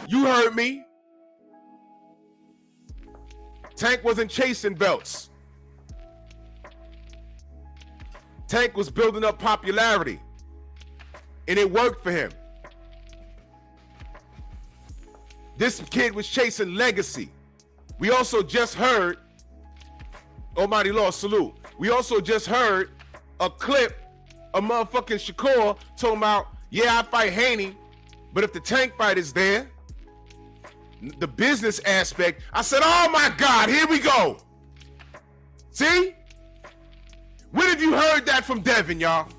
You heard me. Tank wasn't chasing belts. Tank was building up popularity. And it worked for him. This kid was chasing legacy. We also just heard, Almighty Lord, salute. We also just heard a clip of motherfucking Shakur talking about, yeah, I fight Haney, but if the Tank fight is there, the business aspect, I said, oh my God, here we go. See? When have you heard that from Devin, y'all?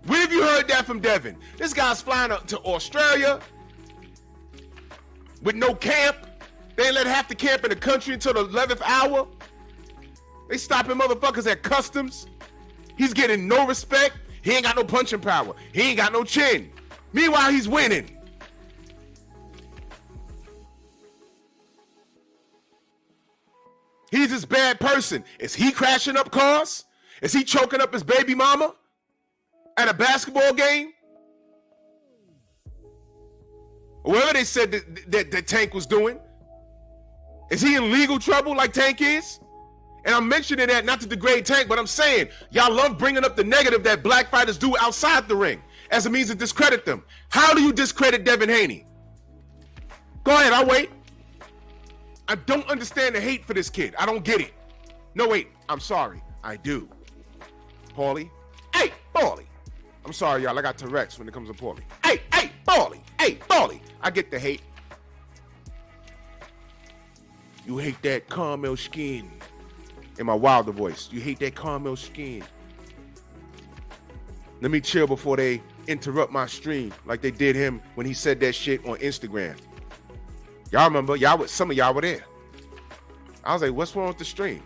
When have you heard that from Devin? This guy's flying up to Australia with no camp. They ain't let half the camp in the country until the 11th hour. They stopping motherfuckers at customs. He's getting no respect. He ain't got no punching power. He ain't got no chin. Meanwhile, he's winning. He's this bad person. Is he crashing up cars? Is he choking up his baby mama at a basketball game? Or whatever they said that Tank was doing. Is he in legal trouble like Tank is? And I'm mentioning that not to degrade Tank, but I'm saying y'all love bringing up the negative that black fighters do outside the ring as a means to discredit them. How do you discredit Devin Haney? Go ahead, I'll wait. I don't understand the hate for this kid. I don't get it. No, wait, I'm sorry. I do. Paulie. Hey, Paulie. I'm sorry, y'all. I got Tourette's when it comes to Paulie. Hey, Paulie. Hey, Paulie. I get the hate. You hate that caramel skin. In my wilder voice. You hate that caramel skin. Let me chill before they interrupt my stream like they did him when he said that shit on Instagram. Y'all remember? Some of y'all were there. I was like, what's wrong with the stream?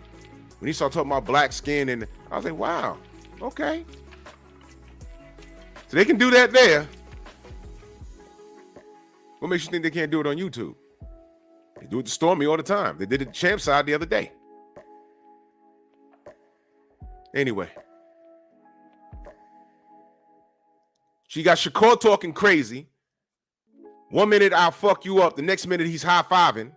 When he started talking about black skin, and I was like, wow, okay. So they can do that there. What makes you think they can't do it on YouTube? They do it to Stormy all the time. They did it to Champ Side the other day. Anyway. She got Shakur talking crazy. 1 minute, I'll fuck you up. The next minute, he's high-fiving.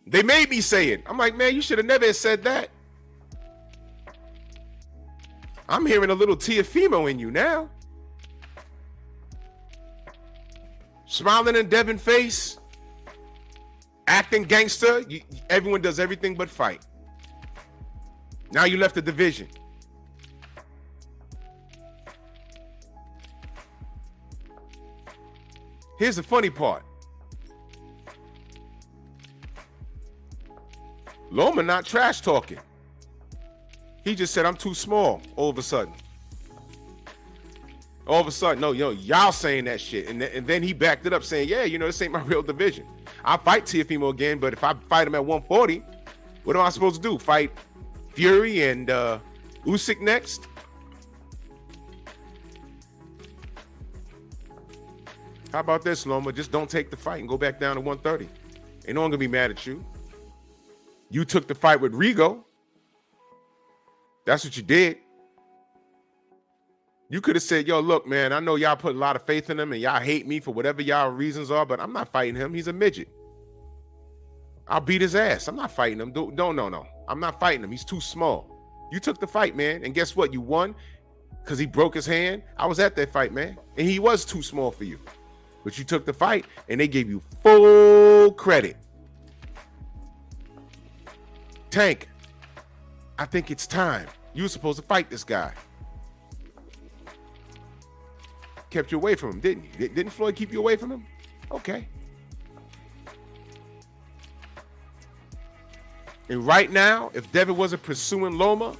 They made me say it. I'm like, man, you should have never said that. I'm hearing a little Tiafimo in you now. Smiling in Devin face. Acting gangster. Everyone does everything but fight. Now you left the division. Here's the funny part. Loma not trash talking. He just said, I'm too small all of a sudden. All of a sudden, no, y'all saying that shit. And then he backed it up saying, yeah, this ain't my real division. I'll fight Tiafimo again, but if I fight him at 140, what am I supposed to do? Fight Fury and Usyk next? How about this, Loma? Just don't take the fight and go back down to 130. Ain't no one gonna be mad at you. You took the fight with Rigo. That's what you did. You could have said, yo, look, man, I know y'all put a lot of faith in him and y'all hate me for whatever y'all reasons are, but I'm not fighting him. He's a midget. I'll beat his ass. I'm not fighting him. No. I'm not fighting him. He's too small. You took the fight, man. And guess what? You won because he broke his hand. I was at that fight, man. And he was too small for you. But you took the fight and they gave you full credit. Tank, I think it's time. You were supposed to fight this guy. Kept you away from him, didn't you? Didn't Floyd keep you away from him? Okay. And right now, if Devin wasn't pursuing Loma,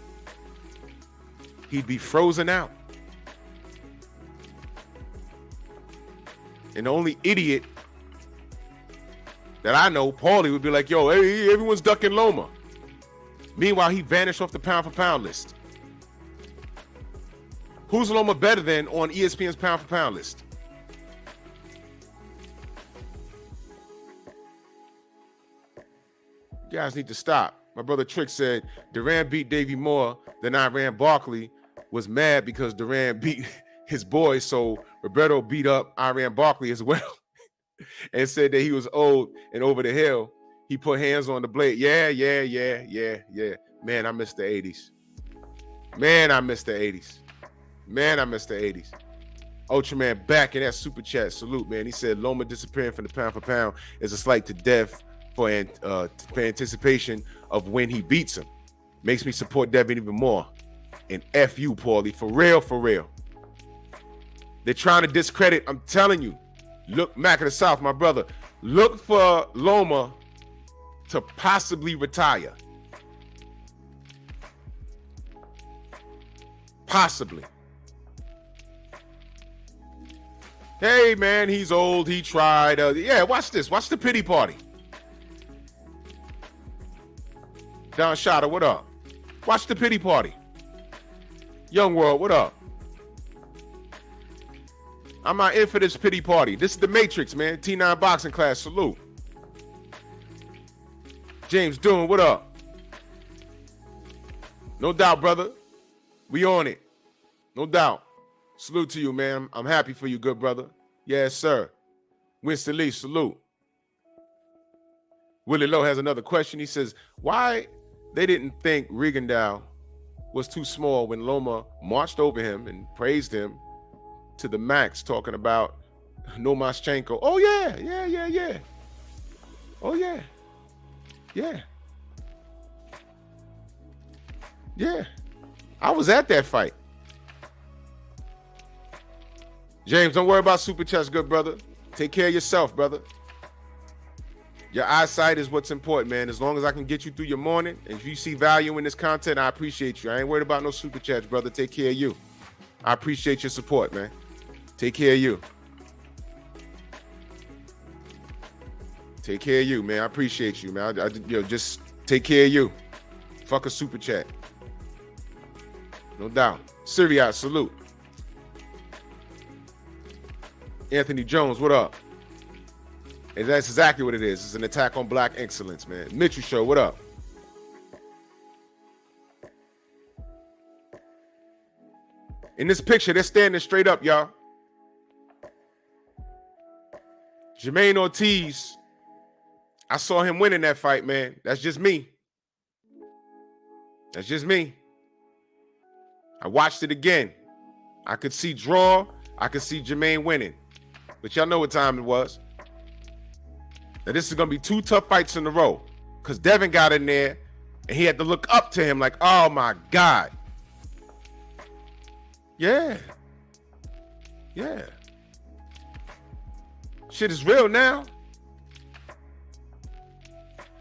he'd be frozen out. And the only idiot that I know, Paulie, would be like, yo, hey, everyone's ducking Loma. Meanwhile, he vanished off the pound-for-pound list. Who's Loma better than on ESPN's pound for pound list? You guys need to stop. My brother Trick said Duran beat Davey more than Iran Barkley, was mad because Duran beat his boy, so Roberto beat up Iran Barkley as well and said that he was old and over the hill. He put hands on the blade. Yeah. Man, I miss the 80s. Man, I miss the 80s. Ultraman back in that super chat. Salute, man. He said Loma disappearing from the pound for pound is a slight to death for anticipation of when he beats him. Makes me support Devin even more. And F you, Paulie. For real. They're trying to discredit. I'm telling you. Look, Mac of the South, my brother. Look for Loma to possibly retire. Possibly. Hey, man, he's old. He tried. Yeah, watch this. Watch the pity party. Don Shotta, what up? Watch the pity party. Young World, what up? I'm not in for this pity party. This is the Matrix, man. T9 boxing class, salute. James Doon, what up? No doubt, brother. We on it. No doubt. Salute to you, man. I'm happy for you, good brother. Yes, sir. Winston Lee, salute. Willie Lowe has another question. He says, why they didn't think Rigondeaux was too small when Loma marched over him and praised him to the max, talking about Lomachenko. Oh, yeah. Oh, yeah. Yeah. I was at that fight. James, don't worry about super chats, good brother. Take care of yourself, brother. Your eyesight is what's important, man. As long as I can get you through your morning, and if you see value in this content, I appreciate you. I ain't worried about no super chats, brother. Take care of you. I appreciate your support, man. Take care of you. Take care of you, man. I appreciate you, man. Just take care of you. Fuck a super chat. No doubt. Syriac, salute. Anthony Jones, what up? And that's exactly what it is. It's an attack on black excellence, man. Mitchell Show, what up? In this picture, they're standing straight up, y'all. Jermaine Ortiz, I saw him winning that fight, man. That's just me. That's just me. I watched it again. I could see draw. I could see Jermaine winning. But y'all know what time it was. Now, this is going to be two tough fights in a row because Devin got in there and he had to look up to him like, oh, my God. Yeah. Shit is real now.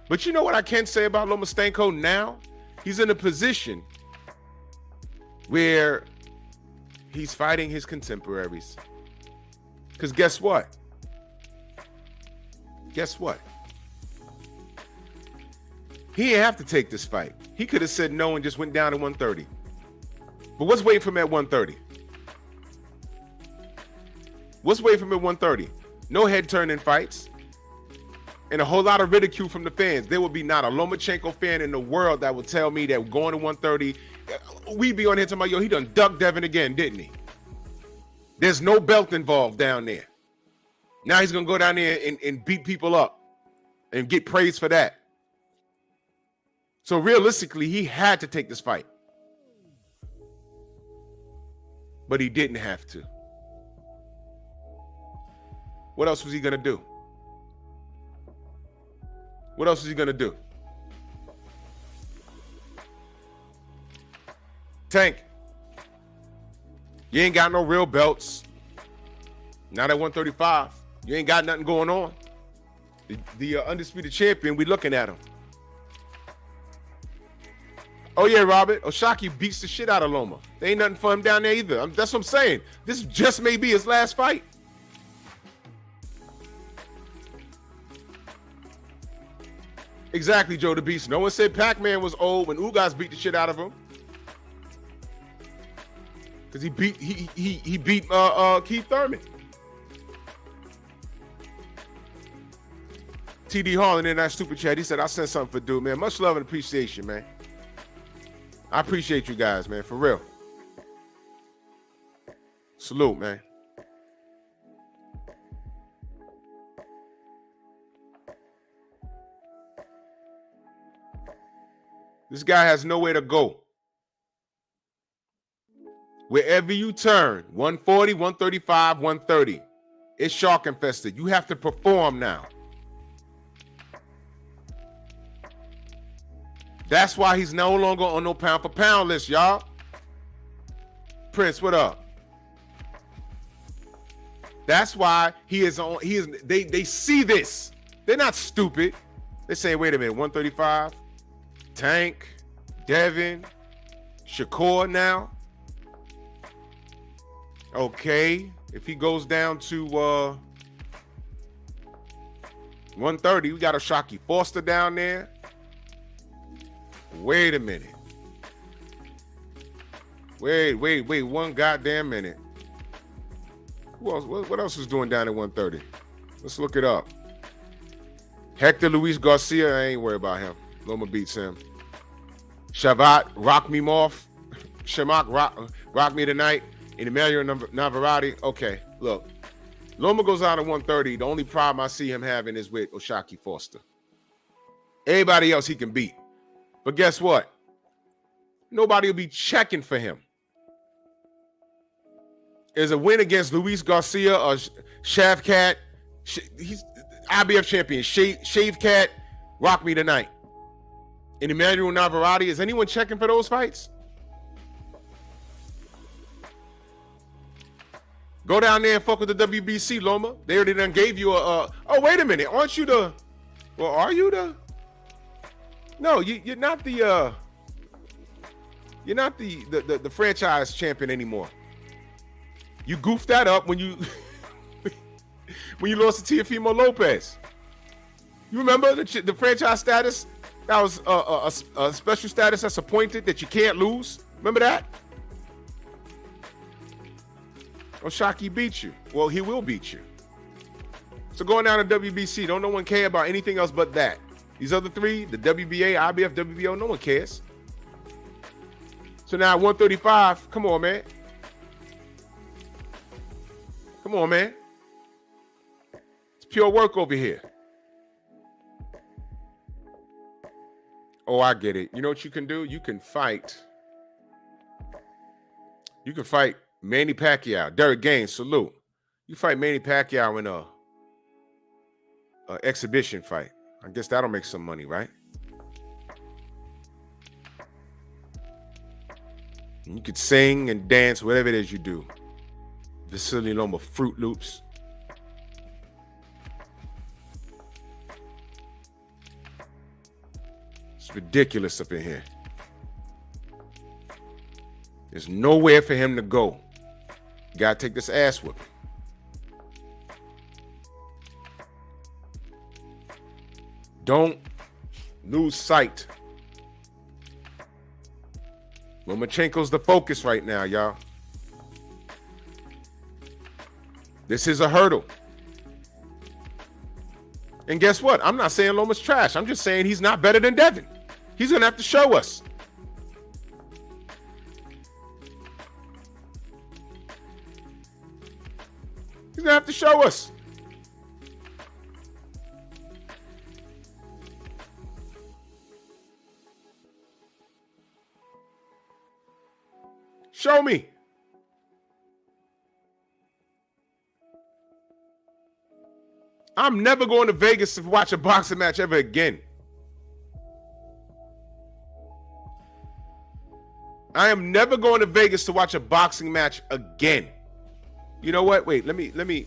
But you know what I can say about Lomachenko now? He's in a position where he's fighting his contemporaries. Because guess what? He didn't have to take this fight. He could have said no and just went down to 130. But what's waiting for him at 130? What's waiting for him at 130? No head-turning fights. And a whole lot of ridicule from the fans. There will be not a Lomachenko fan in the world that will tell me that going to 130, we be on here talking about, yo, he done ducked Devin again, didn't he? There's no belt involved down there. Now he's going to go down there and beat people up and get praised for that. So realistically, he had to take this fight. But he didn't have to. What else was he going to do? What else is he going to do? Tank, you ain't got no real belts. Not at 135. You ain't got nothing going on. The undisputed champion, we looking at him. Oh, yeah, Robert. Oshaki beats the shit out of Loma. There ain't nothing for him down there either. That's what I'm saying. This just may be his last fight. Exactly, Joe the Beast. No one said Pac-Man was old when Ugas beat the shit out of him. Because he beat Keith Thurman. TD Harlan in that stupid chat, he said, I sent something for dude, man. Much love and appreciation, man. I appreciate you guys, man, for real. Salute, man. This guy has nowhere to go. Wherever you turn, 140, 135, 130, it's shark infested. You have to perform now. That's why he's no longer on no pound for pound list, y'all. Prince, what up? That's why they see this. They're not stupid. They say, wait a minute, 135, Tank, Devin, Shakur now. Okay, if he goes down to 130, we got a Shakur Foster down there. Wait a minute. Wait, one goddamn minute. Who else? What else is doing down at 130? Let's look it up. Hector Luis Garcia, I ain't worried about him. Loma beats him. Shavat, rock me off. Shamak, rock me tonight. And Emilio Navarrete. Okay, look. Loma goes out at 130. The only problem I see him having is with Shakur Foster. Everybody else he can beat. But guess what? Nobody will be checking for him. Is a win against Luis Garcia or Shavkat. He's IBF champion. Shavkat, rock me tonight. And Emmanuel Navarrete. Is anyone checking for those fights? Go down there and fuck with the WBC, Loma. They already done gave you a oh, wait a minute. Aren't you the... Well, are you the... No, you're not the franchise champion anymore. You goofed that up when you lost to Teofimo Lopez. You remember the franchise status? That was a special status that's appointed that you can't lose. Remember that? Well, Shakur beat you. Well, he will beat you. So going down to WBC, don't no one care about anything else but that. These other three, the WBA, IBF, WBO, no one cares. So now 135, come on, man. Come on, man. It's pure work over here. Oh, I get it. You know what you can do? You can fight. You can fight Manny Pacquiao. Derek Gaines, salute. You fight Manny Pacquiao in a exhibition fight. I guess that'll make some money, right? And you could sing and dance, whatever it is you do. Vasily Loma, Fruit Loops. It's ridiculous up in here. There's nowhere for him to go. You gotta take this ass whipping. Don't lose sight. Lomachenko's the focus right now, y'all. This is a hurdle. And guess what? I'm not saying Loma's trash. I'm just saying he's not better than Devin. He's going to have to show us. He's going to have to show us. Show me. I'm never going to Vegas to watch a boxing match ever again. I am never going to Vegas to watch a boxing match again. You know what? Wait, let me.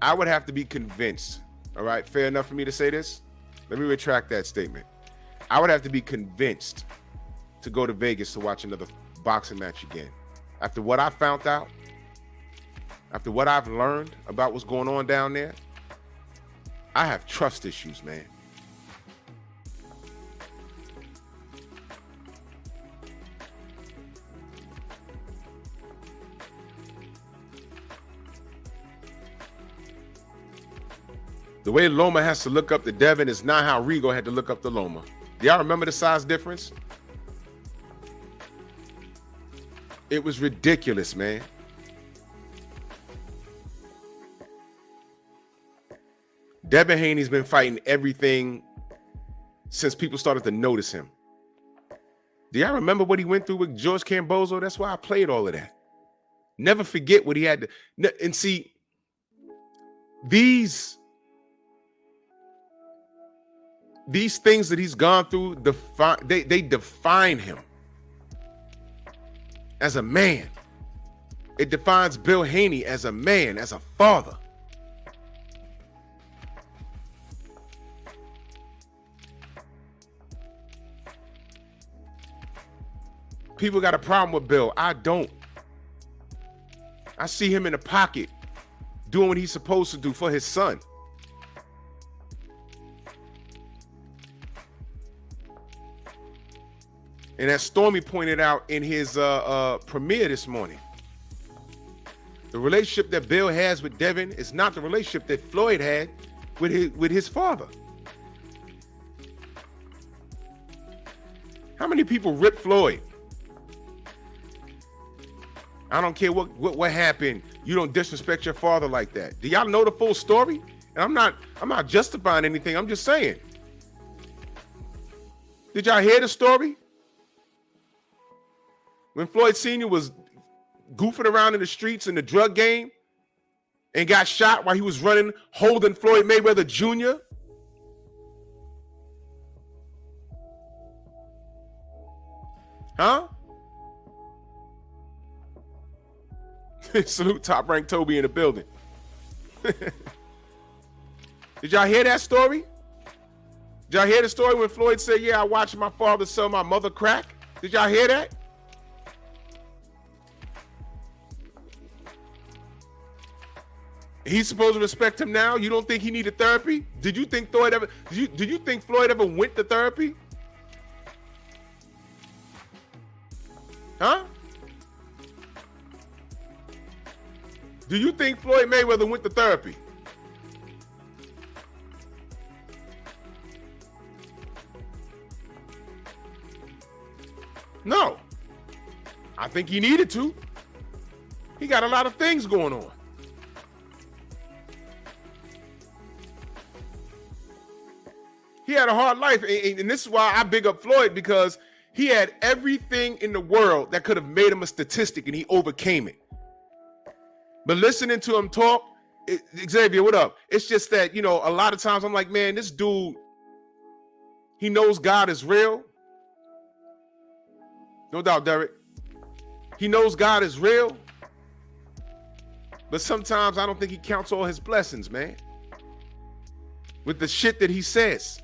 I would have to be convinced. All right, fair enough for me to say this? Let me retract that statement. I would have to be convinced to go to Vegas to watch another boxing match again. After what I found out, after what I've learned about what's going on down there, I have trust issues, man. The way Loma has to look up to Devin is not how Rigo had to look up to Loma. Do y'all remember the size difference? It was ridiculous, man. Devin Haney's been fighting everything since people started to notice him. Do y'all remember what he went through with George Kambosos? That's why I played all of that. Never forget what he had to. And see, these things that he's gone through, they define him as a man. It defines Bill Haney as a man, as a father. People got a problem with Bill. I don't. I see him in the pocket doing what he's supposed to do for his son. And as Stormy pointed out in his premiere this morning, the relationship that Bill has with Devin is not the relationship that Floyd had with his father. How many people rip Floyd? I don't care what happened. You don't disrespect your father like that. Do y'all know the full story? And I'm not justifying anything. I'm just saying. Did y'all hear the story? When Floyd Sr. was goofing around in the streets in the drug game and got shot while he was running, holding Floyd Mayweather Jr. Huh? Salute Top Rank Toby in the building. Did y'all hear that story? Did y'all hear the story when Floyd said, yeah, I watched my father sell my mother crack? Did y'all hear that? He's supposed to respect him now? You don't think he needed therapy? Did you think Floyd ever did you think Floyd ever went to therapy? Huh? Do you think Floyd Mayweather went to therapy? No. I think he needed to. He got a lot of things going on. He had a hard life, and this is why I big up Floyd, because he had everything in the world that could have made him a statistic, and he overcame it. But listening to him talk, Xavier, what up? It's just that, you know, a lot of times I'm like, man, this dude, he knows God is real. No doubt, Derek. He knows God is real. But sometimes I don't think he counts all his blessings, man. With the shit that he says.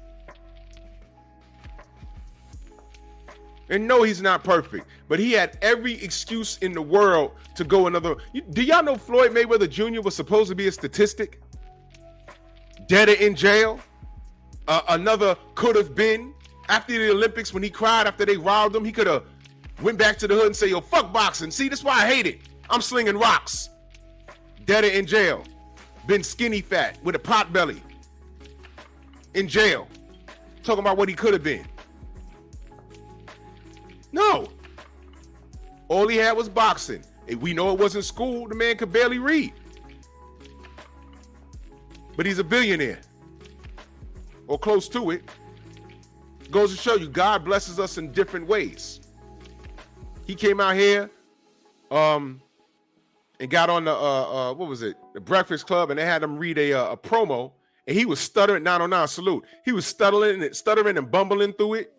And no, he's not perfect, but he had every excuse in the world to go another. Do y'all know Floyd Mayweather Jr. was supposed to be a statistic? Dead or in jail? Another could have been. After the Olympics, when he cried after they robbed him, he could have went back to the hood and say, yo, fuck boxing. See, that's why I hate it. I'm slinging rocks. Dead or in jail. Been skinny fat with a pot belly. In jail. Talking about what he could have been. No. All he had was boxing. And we know it wasn't school. The man could barely read. But he's a billionaire. Or close to it. Goes to show you God blesses us in different ways. He came out here and got on the what was it? The Breakfast Club, and they had him read a promo, and he was stuttering. 909 salute. He was stuttering and bumbling through it.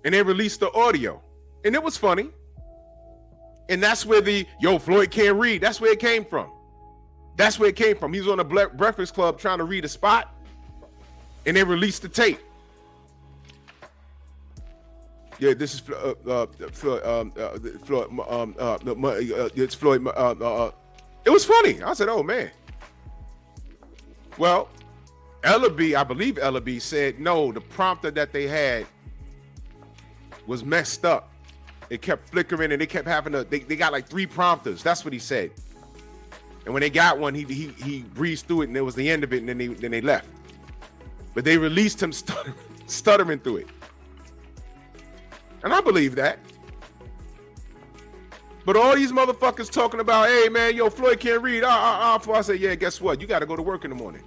And they released the audio. And it was funny. And that's where Floyd can't read. That's where it came from. That's where it came from. He was on a Breakfast Club trying to read a spot. And they released the tape. Yeah, this is Floyd. It's Floyd. It was funny. I said, oh, man. Well, Ellaby, I believe Ellaby said, no, the prompter that they had was messed up. It kept flickering and they kept having they got like 3 prompters. That's what he said. And when they got one, he breezed through it, and it was the end of it, and then they left. But they released him stuttering through it. And I believe that. But all these motherfuckers talking about, hey, man, yo, Floyd can't read. I said, yeah, guess what? You got to go to work in the morning.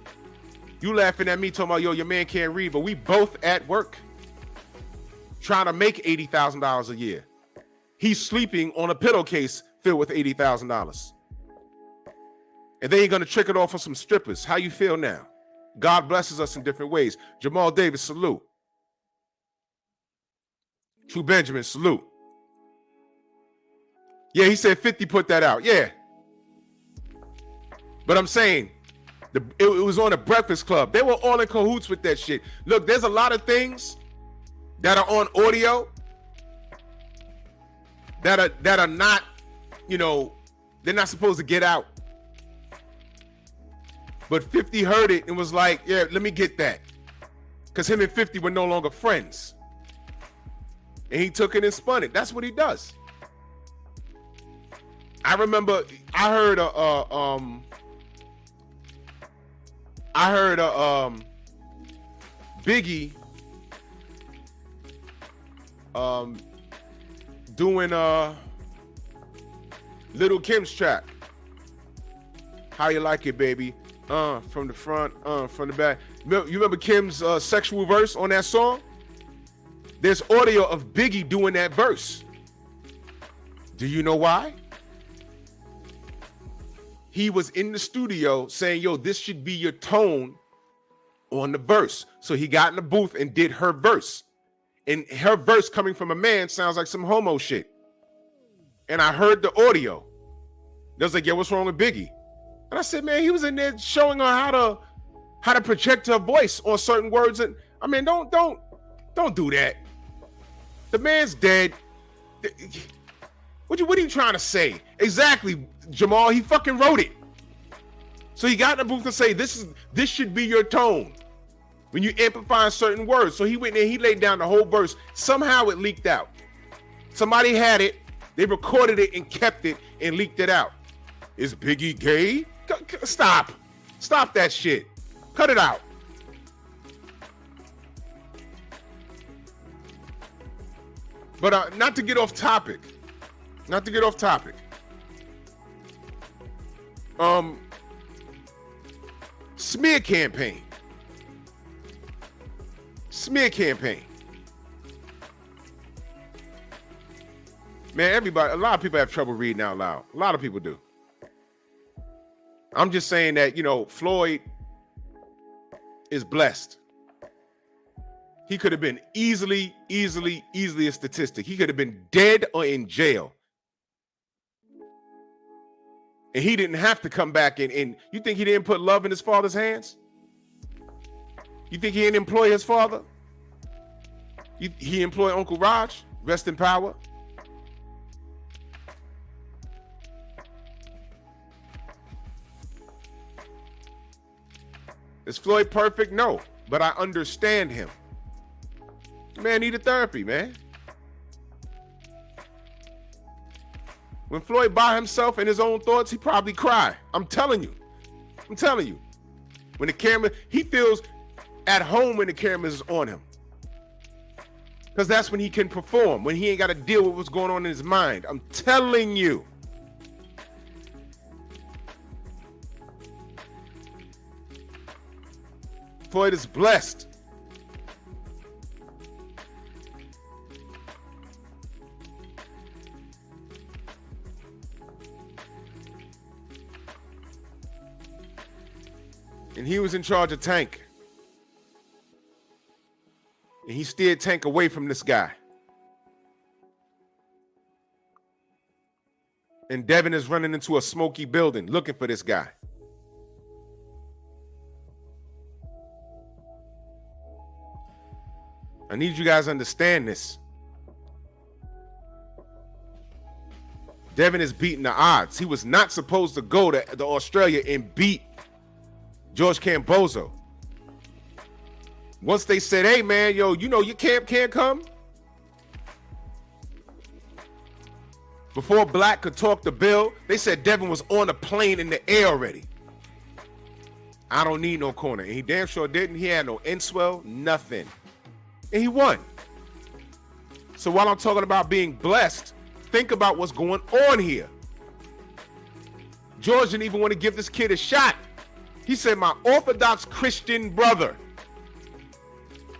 You laughing at me talking about, yo, your man can't read, but we both at work trying to make $80,000 a year. He's sleeping on a pillowcase filled with $80,000. And then you're going to trick it off on some strippers. How you feel now? God blesses us in different ways. Jamal Davis, salute. True Benjamin, salute. Yeah, he said 50 put that out. Yeah. But I'm saying, it was on the Breakfast Club. They were all in cahoots with that shit. Look, there's a lot of things that are on audio that are not, you know, they're not supposed to get out. But 50 heard it and was like, yeah, let me get that. Because him and 50 were no longer friends. And he took it and spun it. That's what he does. I remember I heard Biggie doing Little Kim's track. How you like it, baby? From the front, from the back. You remember Kim's sexual verse on that song? There's audio of Biggie doing that verse. Do you know why? He was in the studio saying, yo, this should be your tone on the verse. So he got in the booth and did her verse. And her verse coming from a man sounds like some homo shit. And I heard the audio. They was like, yeah, what's wrong with Biggie? And I said, man, he was in there showing her how to project her voice on certain words. And I mean, don't do that. The man's dead. What are you trying to say? Exactly, Jamal. He fucking wrote it. So he got in the booth to say, this should be your tone when you amplify certain words. So he went in, he laid down the whole verse. Somehow it leaked out. Somebody had it, they recorded it and kept it and leaked it out. Is Biggie gay? Stop that shit. Cut it out. But not to get off topic. Smear campaign. Man, a lot of people have trouble reading out loud. A lot of people do. I'm just saying that, you know, Floyd is blessed. He could have been easily a statistic. He could have been dead or in jail. And he didn't have to come back and you think he didn't put love in his father's hands? You think he didn't employ his father? He employed Uncle Raj, rest in power. Is Floyd perfect? No, but I understand him. Man needed therapy, man. When Floyd by himself in his own thoughts, he probably cried. I'm telling you. When the camera, he feels at home when the camera is on him. Because that's when he can perform, when he ain't got to deal with what's going on in his mind. I'm telling you. Floyd is blessed. And he was in charge of Tank. And he steered Tank away from this guy. And Devin is running into a smoky building looking for this guy. I need you guys to understand this. Devin is beating the odds. He was not supposed to go to Australia and beat George Kambosos. Once they said, hey, man, yo, you know your camp can't come. Before Black could talk to Bill, they said Devin was on a plane in the air already. I don't need no corner. And he damn sure didn't. He had no in-swell, nothing. And he won. So while I'm talking about being blessed, think about what's going on here. George didn't even want to give this kid a shot. He said, my Orthodox Christian brother.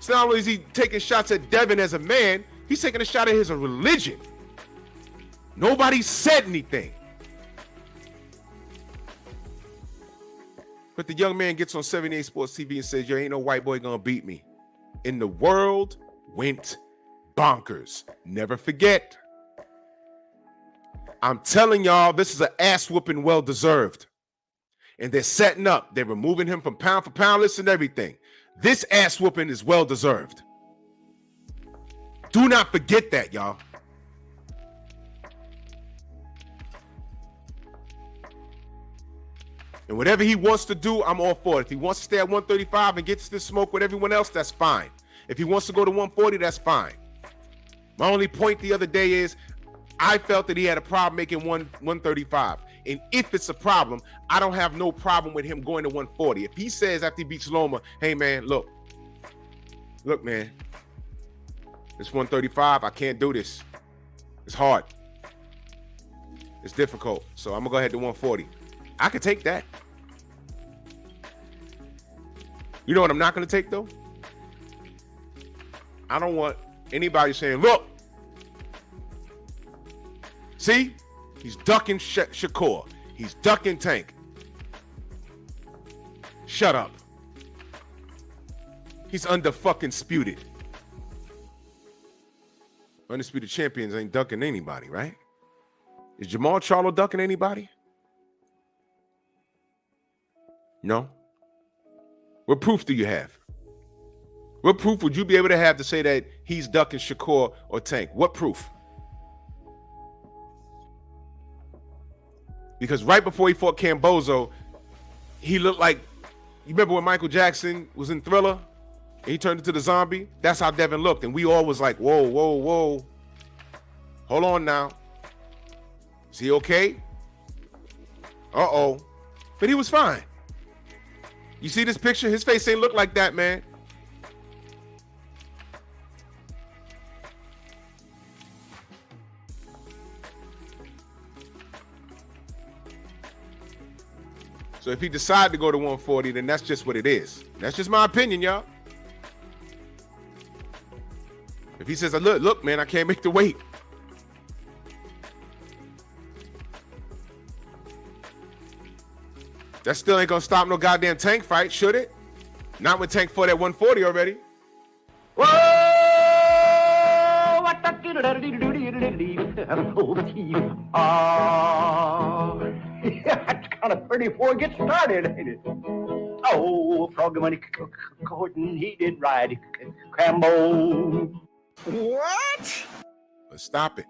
So not only is he taking shots at Devin as a man, he's taking a shot at his religion. Nobody said anything. But the young man gets on 78 Sports TV and says, yo, ain't no white boy gonna beat me. And the world went bonkers. Never forget. I'm telling y'all, this is an ass whooping well deserved. And they're setting up. They're removing him from pound for pound list and everything. This ass whooping is well deserved. Do not forget that, y'all. And whatever he wants to do, I'm all for it. If he wants to stay at 135 and gets this smoke with everyone else, that's fine. If he wants to go to 140, that's fine. My only point the other day is I felt that he had a problem making 135. And if it's a problem, I don't have no problem with him going to 140. If he says after he beats Loma, hey, man, look, man, it's 135. I can't do this. It's hard. It's difficult. So I'm going to go ahead to 140. I could take that. You know what I'm not going to take, though? I don't want anybody saying, look, see, he's ducking Shakur. He's ducking Tank. Shut up. He's undisputed. Undisputed champions ain't ducking anybody, right? Is Jamal Charlo ducking anybody? No. What proof do you have? What proof would you be able to have to say that he's ducking Shakur or Tank? What proof? Because right before he fought Kambosos, he looked like, you remember when Michael Jackson was in Thriller and he turned into the zombie? That's how Devin looked. And we all was like, whoa, whoa, whoa. Hold on now. Is he okay? Uh-oh. But he was fine. You see this picture? His face ain't look like that, man. So if he decided to go to 140, then that's just what it is. That's just my opinion, y'all. If he says, look, man, I can't make the weight. That still ain't gonna stop no goddamn Tank fight, should it? Not when Tank fought at 140 already. Whoa! What the it's kind of pretty before it gets started, ain't it? Oh, Froggy Money Gordon, he did right. Crambo. What? Let's stop it.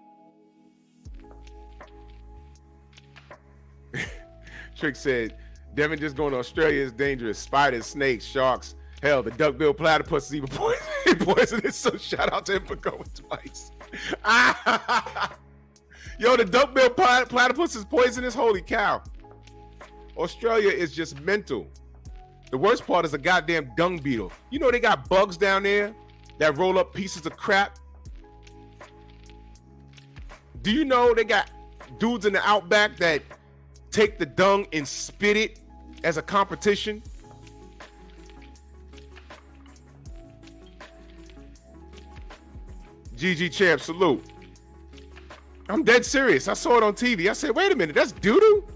Trick said, Devin just going to Australia is dangerous. Spiders, snakes, sharks. Hell, the duck-bill platypus is even poisonous. So shout out to him for going twice. Yo, the duck-bill platypus is poisonous. Holy cow. Australia is just mental. The worst part is a goddamn dung beetle. You know they got bugs down there that roll up pieces of crap? Do you know they got dudes in the outback that take the dung and spit it as a competition? GG champ, salute. I'm dead serious. I saw it on TV. I said, wait a minute, that's doo-doo?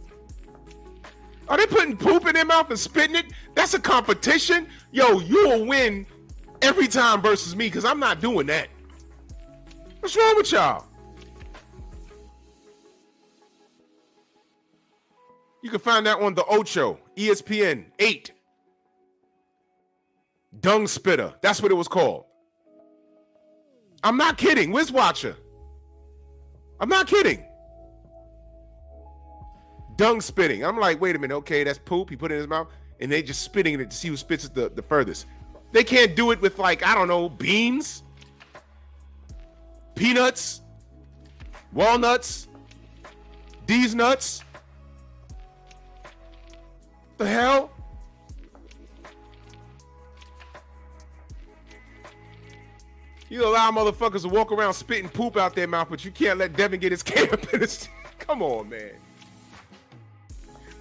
Are they putting poop in their mouth and spitting it? That's a competition? Yo, you will win every time versus me because I'm not doing that. What's wrong with y'all? You can find that on the Ocho, ESPN 8. Dung Spitter. That's what it was called. I'm not kidding. Wiz Watcher. I'm not kidding. Dung spitting. I'm like, wait a minute. Okay, that's poop. He put it in his mouth. And they just spitting it to see who spits it the furthest. They can't do it with, like, I don't know, beans, peanuts, walnuts. These nuts? The hell? You allow motherfuckers to walk around spitting poop out their mouth, but you can't let Devin get his camp in his... Come on, man.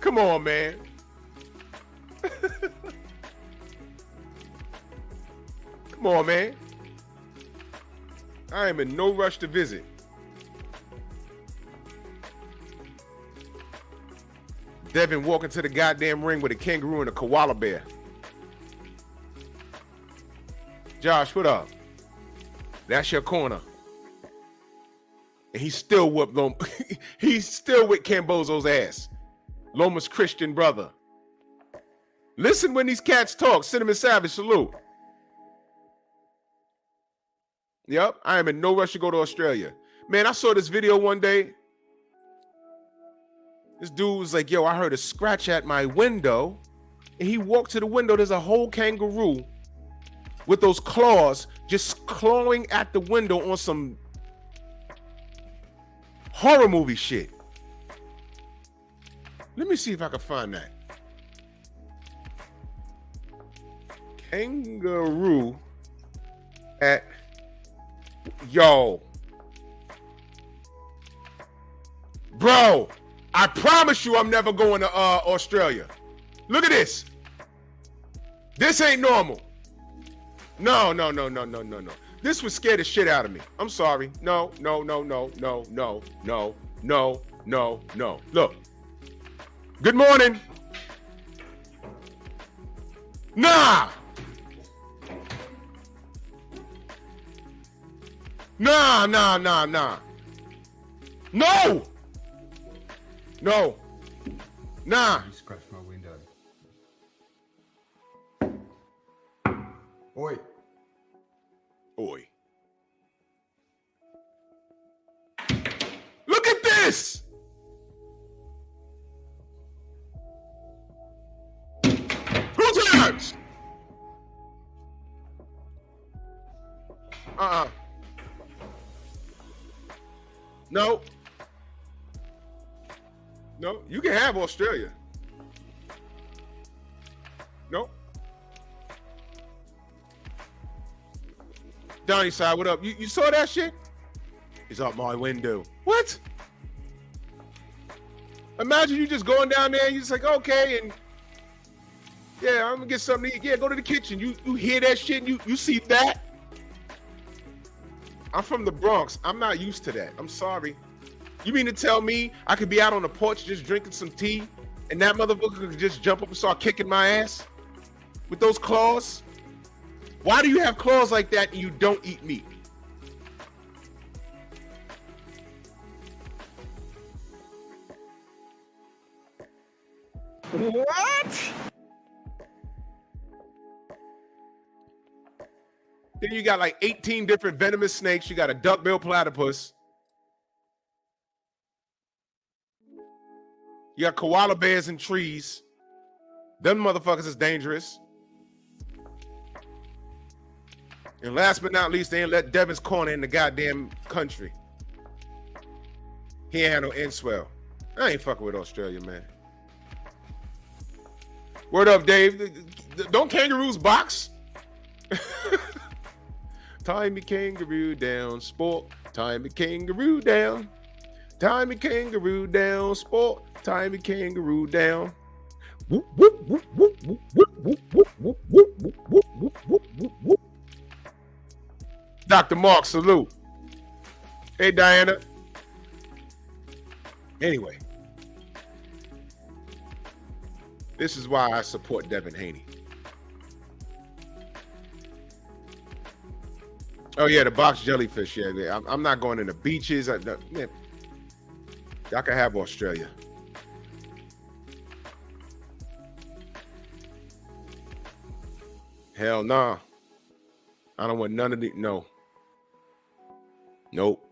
Come on, man. Come on, man. I am in no rush to visit. Devin walking to the goddamn ring with a kangaroo and a koala bear. Josh, what up? That's your corner. And he's still whooped he's still with Kambosos' ass. Loma's Christian brother. Listen when these cats talk. Cinnamon Savage, salute. Yep, I am in no rush to go to Australia. Man, I saw this video one day. This dude was like, yo, I heard a scratch at my window. And he walked to the window. There's a whole kangaroo with those claws just clawing at the window on some horror movie shit. Let me see if I can find that. Kangaroo at... Yo. Bro, I promise you I'm never going to Australia. Look at this. This ain't normal. No. This would scare the shit out of me. I'm sorry. No. Look. Good morning. Nah. Nah. No. Nah. You scratched my window. Oi. Look at this. Who's hands? No. No, you can have Australia. No. Donnie side, what up? You saw that shit? It's up my window. What? Imagine you just going down there and you're just like, okay, and yeah, I'm gonna get something to eat. Yeah, go to the kitchen. You hear that shit and you see that? I'm from the Bronx. I'm not used to that. I'm sorry. You mean to tell me I could be out on the porch just drinking some tea and that motherfucker could just jump up and start kicking my ass with those claws? Why do you have claws like that and you don't eat meat? What? Then you got like 18 different venomous snakes. You got a duckbill platypus. You got koala bears in trees. Them motherfuckers is dangerous. And last but not least, they ain't let Devin's corner in the goddamn country. He ain't had no inswell. I ain't fucking with Australia, man. Word up, Dave. Don't kangaroos box? Tie me kangaroo down, sport. Tie me kangaroo down. Tie me kangaroo down, sport. Tie me kangaroo down. Whoop, whoop, whoop, whoop, whoop, whoop, whoop, whoop, whoop, whoop, whoop, whoop, whoop, whoop, whoop. Dr. Mark, salute. Hey, Diana. Anyway, this is why I support Devin Haney. Oh, yeah, the box jellyfish. Yeah, I'm not going in the beaches. Man, y'all can have Australia. Hell nah. I don't want none of the, no. Nope.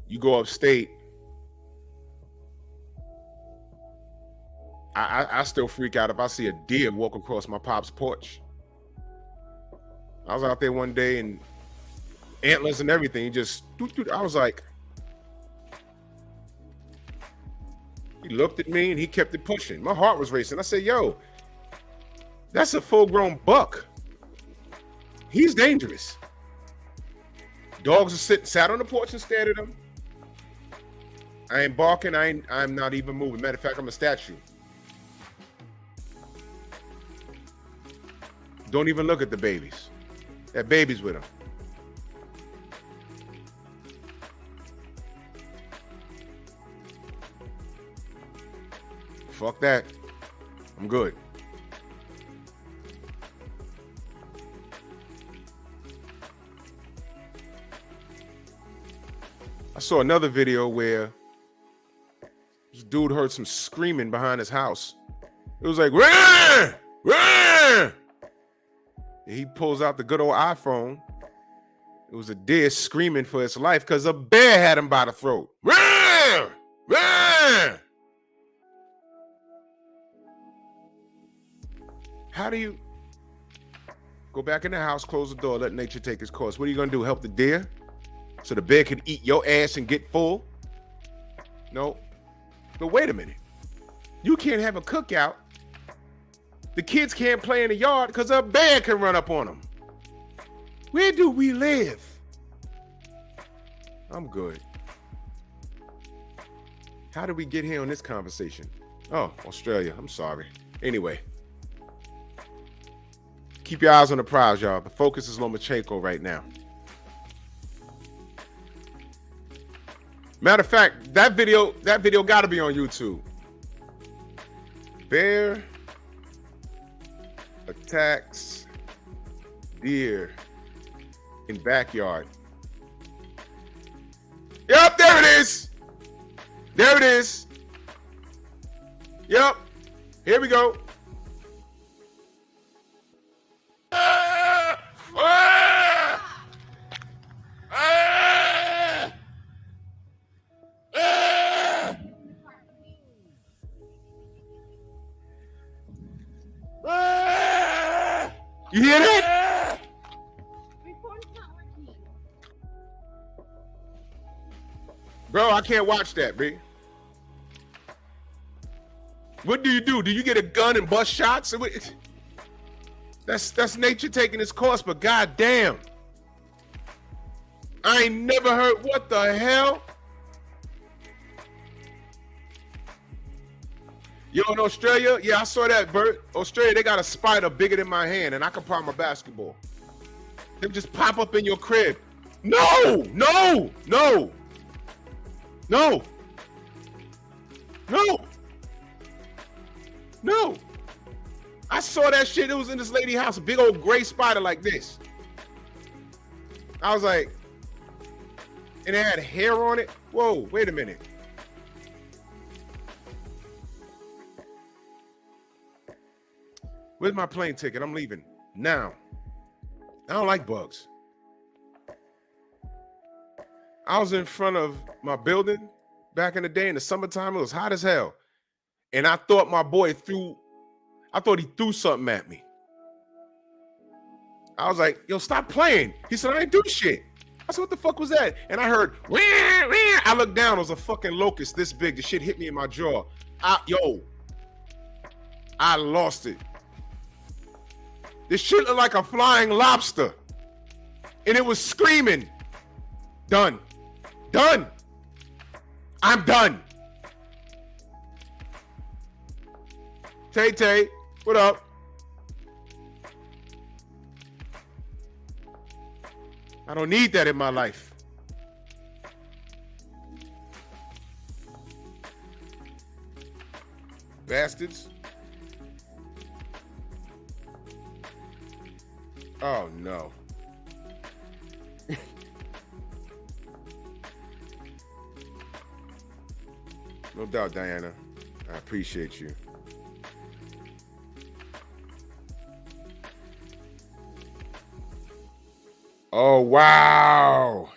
You go upstate. I still freak out if I see a deer walk across my pop's porch. I was out there one day and antlers and everything. He just, I was like, he looked at me and he kept it pushing. My heart was racing. I said, yo, that's a full-grown buck. He's dangerous. Dogs are sat on the porch and stared at him. I ain't barking. I'm not even moving. Matter of fact, I'm a statue. Don't even look at the babies. That baby's with him. Fuck that. I'm good. I saw another video where this dude heard some screaming behind his house. It was like, rah! Rah! He pulls out the good old iPhone. It was a deer screaming for its life because a bear had him by the throat. Rah! Rah! How do you go back in the house, close the door, let nature take its course? What are you going to do? Help the deer so the bear can eat your ass and get full? No. But wait a minute. You can't have a cookout. The kids can't play in the yard because a bear can run up on them. Where do we live? I'm good. How did we get here on this conversation? Oh, Australia. I'm sorry. Anyway. Keep your eyes on the prize, y'all. The focus is Lomachenko right now. Matter of fact, that video got to be on YouTube. Bear attacks deer in backyard. Yep, there it is. There it is. Yep. Here we go. You hear that? Bro, I can't watch that, B. What do? Do you get a gun and bust shots? That's nature taking its course, but goddamn. I ain't never heard, what the hell? Yo, in Australia, yeah, I saw that, Bert. Australia, they got a spider bigger than my hand, and I can palm a basketball. They just pop up in your crib. No, no, no, no, no, no. I saw that shit. It was in this lady's house, a big old gray spider like this. I was like, and it had hair on it. Whoa, wait a minute. Where's my plane ticket? I'm leaving now. I don't like bugs. I was in front of my building back in the day in the summertime. It was hot as hell. And I thought my boy threw something at me. I was like, yo, stop playing. He said, I ain't do shit. I said, what the fuck was that? And I heard, wah, wah. I looked down. It was a fucking locust this big. The shit hit me in my jaw. I lost it. This shit looked like a flying lobster. And it was screaming. Done. Done. I'm done. Tay, what up? I don't need that in my life. Bastards. Oh, no. No doubt, Diana. I appreciate you. Oh, wow.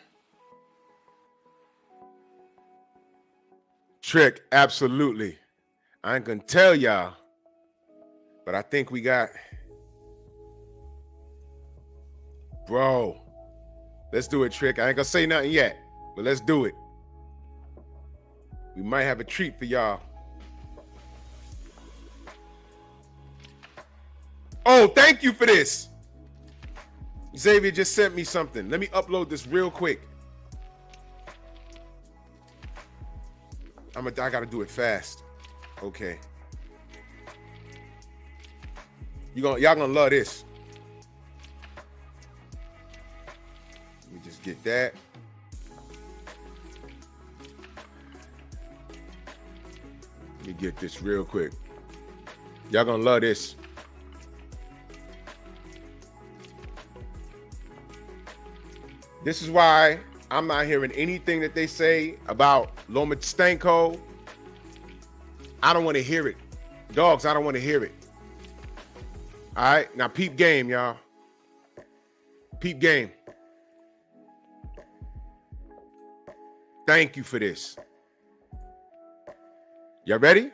Trick, absolutely. I ain't gonna tell y'all, but I think we got... Bro, Let's do it, Trick. I ain't gonna say nothing yet, but let's do it. We might have a treat for y'all. Oh, thank you for this. Xavier just sent me something. Let me upload this real quick. I gotta do it fast. Okay. Y'all gonna love this. Let me just get that. Let me get this real quick. Y'all gonna love this. This is why I'm not hearing anything that they say about Lomachenko. I don't want to hear it. Dogs, I don't want to hear it. All right, now peep game, y'all. Peep game. Thank you for this. Y'all ready?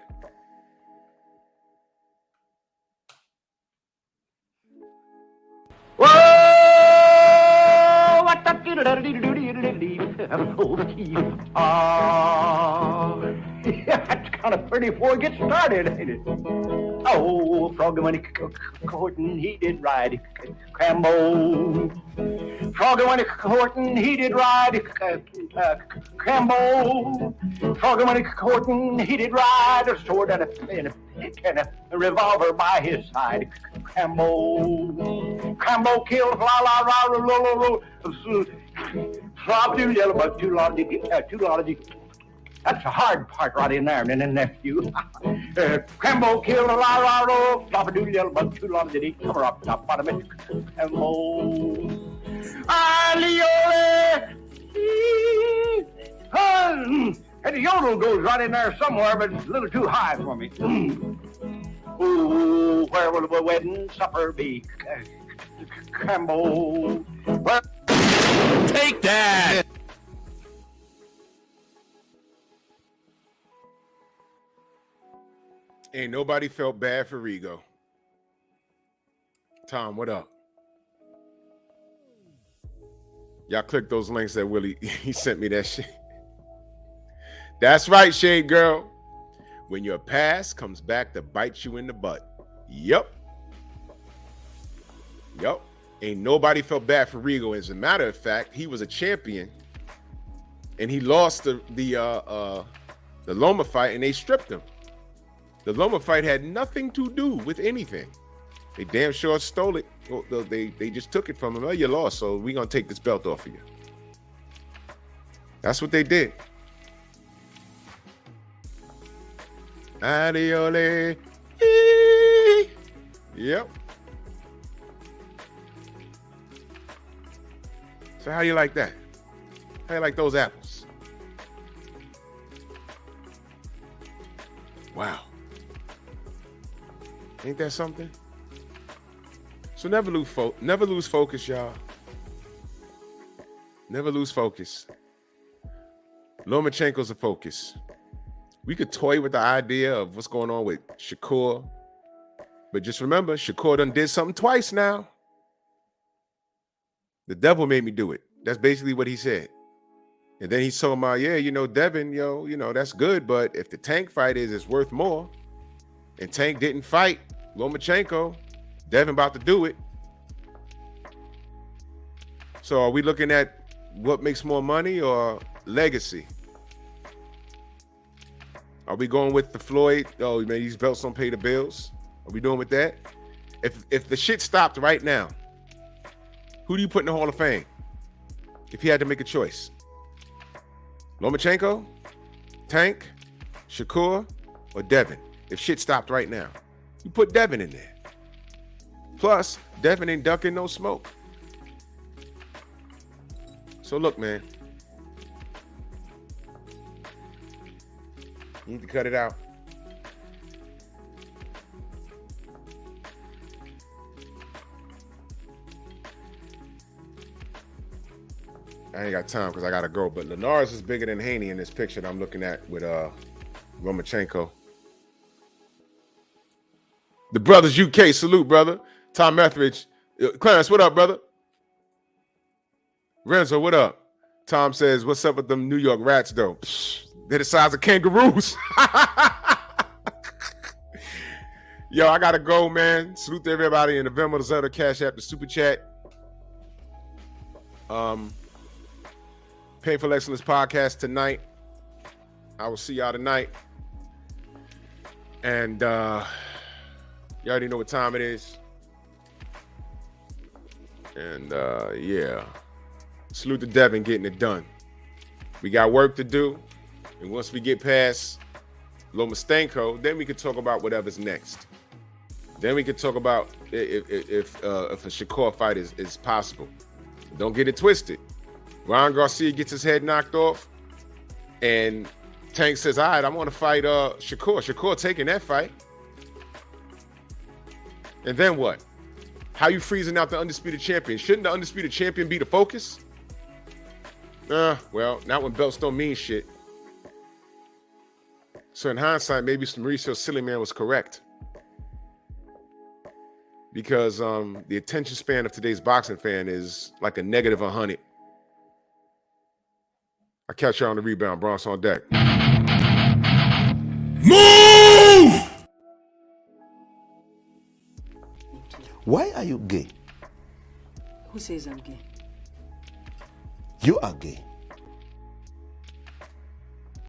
That's kind of pretty before it gets started, ain't it? Oh, Froggy when he courting, he did ride Cambo. Froggy when he courting, he did ride Cambo. Froggy when he courting, he did ride a sword and a revolver by his side. Cambo killed That's a hard part right in there, and then nephew. Cambo killed a la flop a doodle yellow bug, too long did he come up top bottom it. Cambo. Aliole. And the yodel goes right in there somewhere, but it's a little too high for me. Ooh, where will the wedding supper be? Cambo. Take that! Ain't nobody felt bad for Rigo. Tom, what up? Y'all click those links that Willie, he sent me that shit. That's right, Shade Girl. When your past comes back to bite you in the butt. Yup. Ain't nobody felt bad for Rigo. As a matter of fact, he was a champion and he lost the Loma fight and they stripped him. The Loma fight had nothing to do with anything. They damn sure stole it. Well, they just took it from him. Oh, you lost, so we're going to take this belt off of you. That's what they did. Adiole. Yep. So how you like that? How you like those apples? Wow. Ain't that something? So never lose focus, y'all. Never lose focus. Lomachenko's a focus. We could toy with the idea of what's going on with Shakur, but just remember, Shakur done did something twice now. The devil made me do it. That's basically what he said. And then he's talking about, yeah, Devin, that's good, but if the Tank fight is worth more, and Tank didn't fight Lomachenko, Devin about to do it. So are we looking at what makes more money or legacy? Are we going with the Floyd? Oh, man, these belts don't pay the bills. Are we doing with that? If the shit stopped right now, who do you put in the Hall of Fame? If you had to make a choice. Lomachenko, Tank, Shakur, or Devin? If shit stopped right now, you put Devin in there. Plus, Devin ain't ducking no smoke. So look, man. You need to cut it out. I ain't got time because I gotta go. But Linares is bigger than Haney in this picture that I'm looking at with Lomachenko. The brothers UK, salute, brother. Tom Etheridge. Clarence, what up, brother? Renzo, what up? Tom says, what's up with them New York rats, though? Psh, they're the size of kangaroos. Yo, I got to go, man. Salute to everybody in the Venmo, the Zelda, Cash App, the Super Chat. Painful Excellence podcast tonight. I will see y'all tonight. And you already know what time it is. And yeah. Salute to Devin getting it done. We got work to do. And once we get past Lomachenko, then we can talk about whatever's next. Then we can talk about if a Shakur fight is possible. Don't get it twisted. Ron Garcia gets his head knocked off, and Tank says, all right, I want to fight Shakur. Shakur taking that fight. And then what? How you freezing out the undisputed champion? Shouldn't the undisputed champion be the focus? Well, not when belts don't mean shit. So in hindsight, maybe Mauricio Sillyman was correct. Because the attention span of today's boxing fan is like a negative 100. I'll catch you on the rebound. Bronx on deck. Move! Why are you gay? Who says I'm gay? You are gay.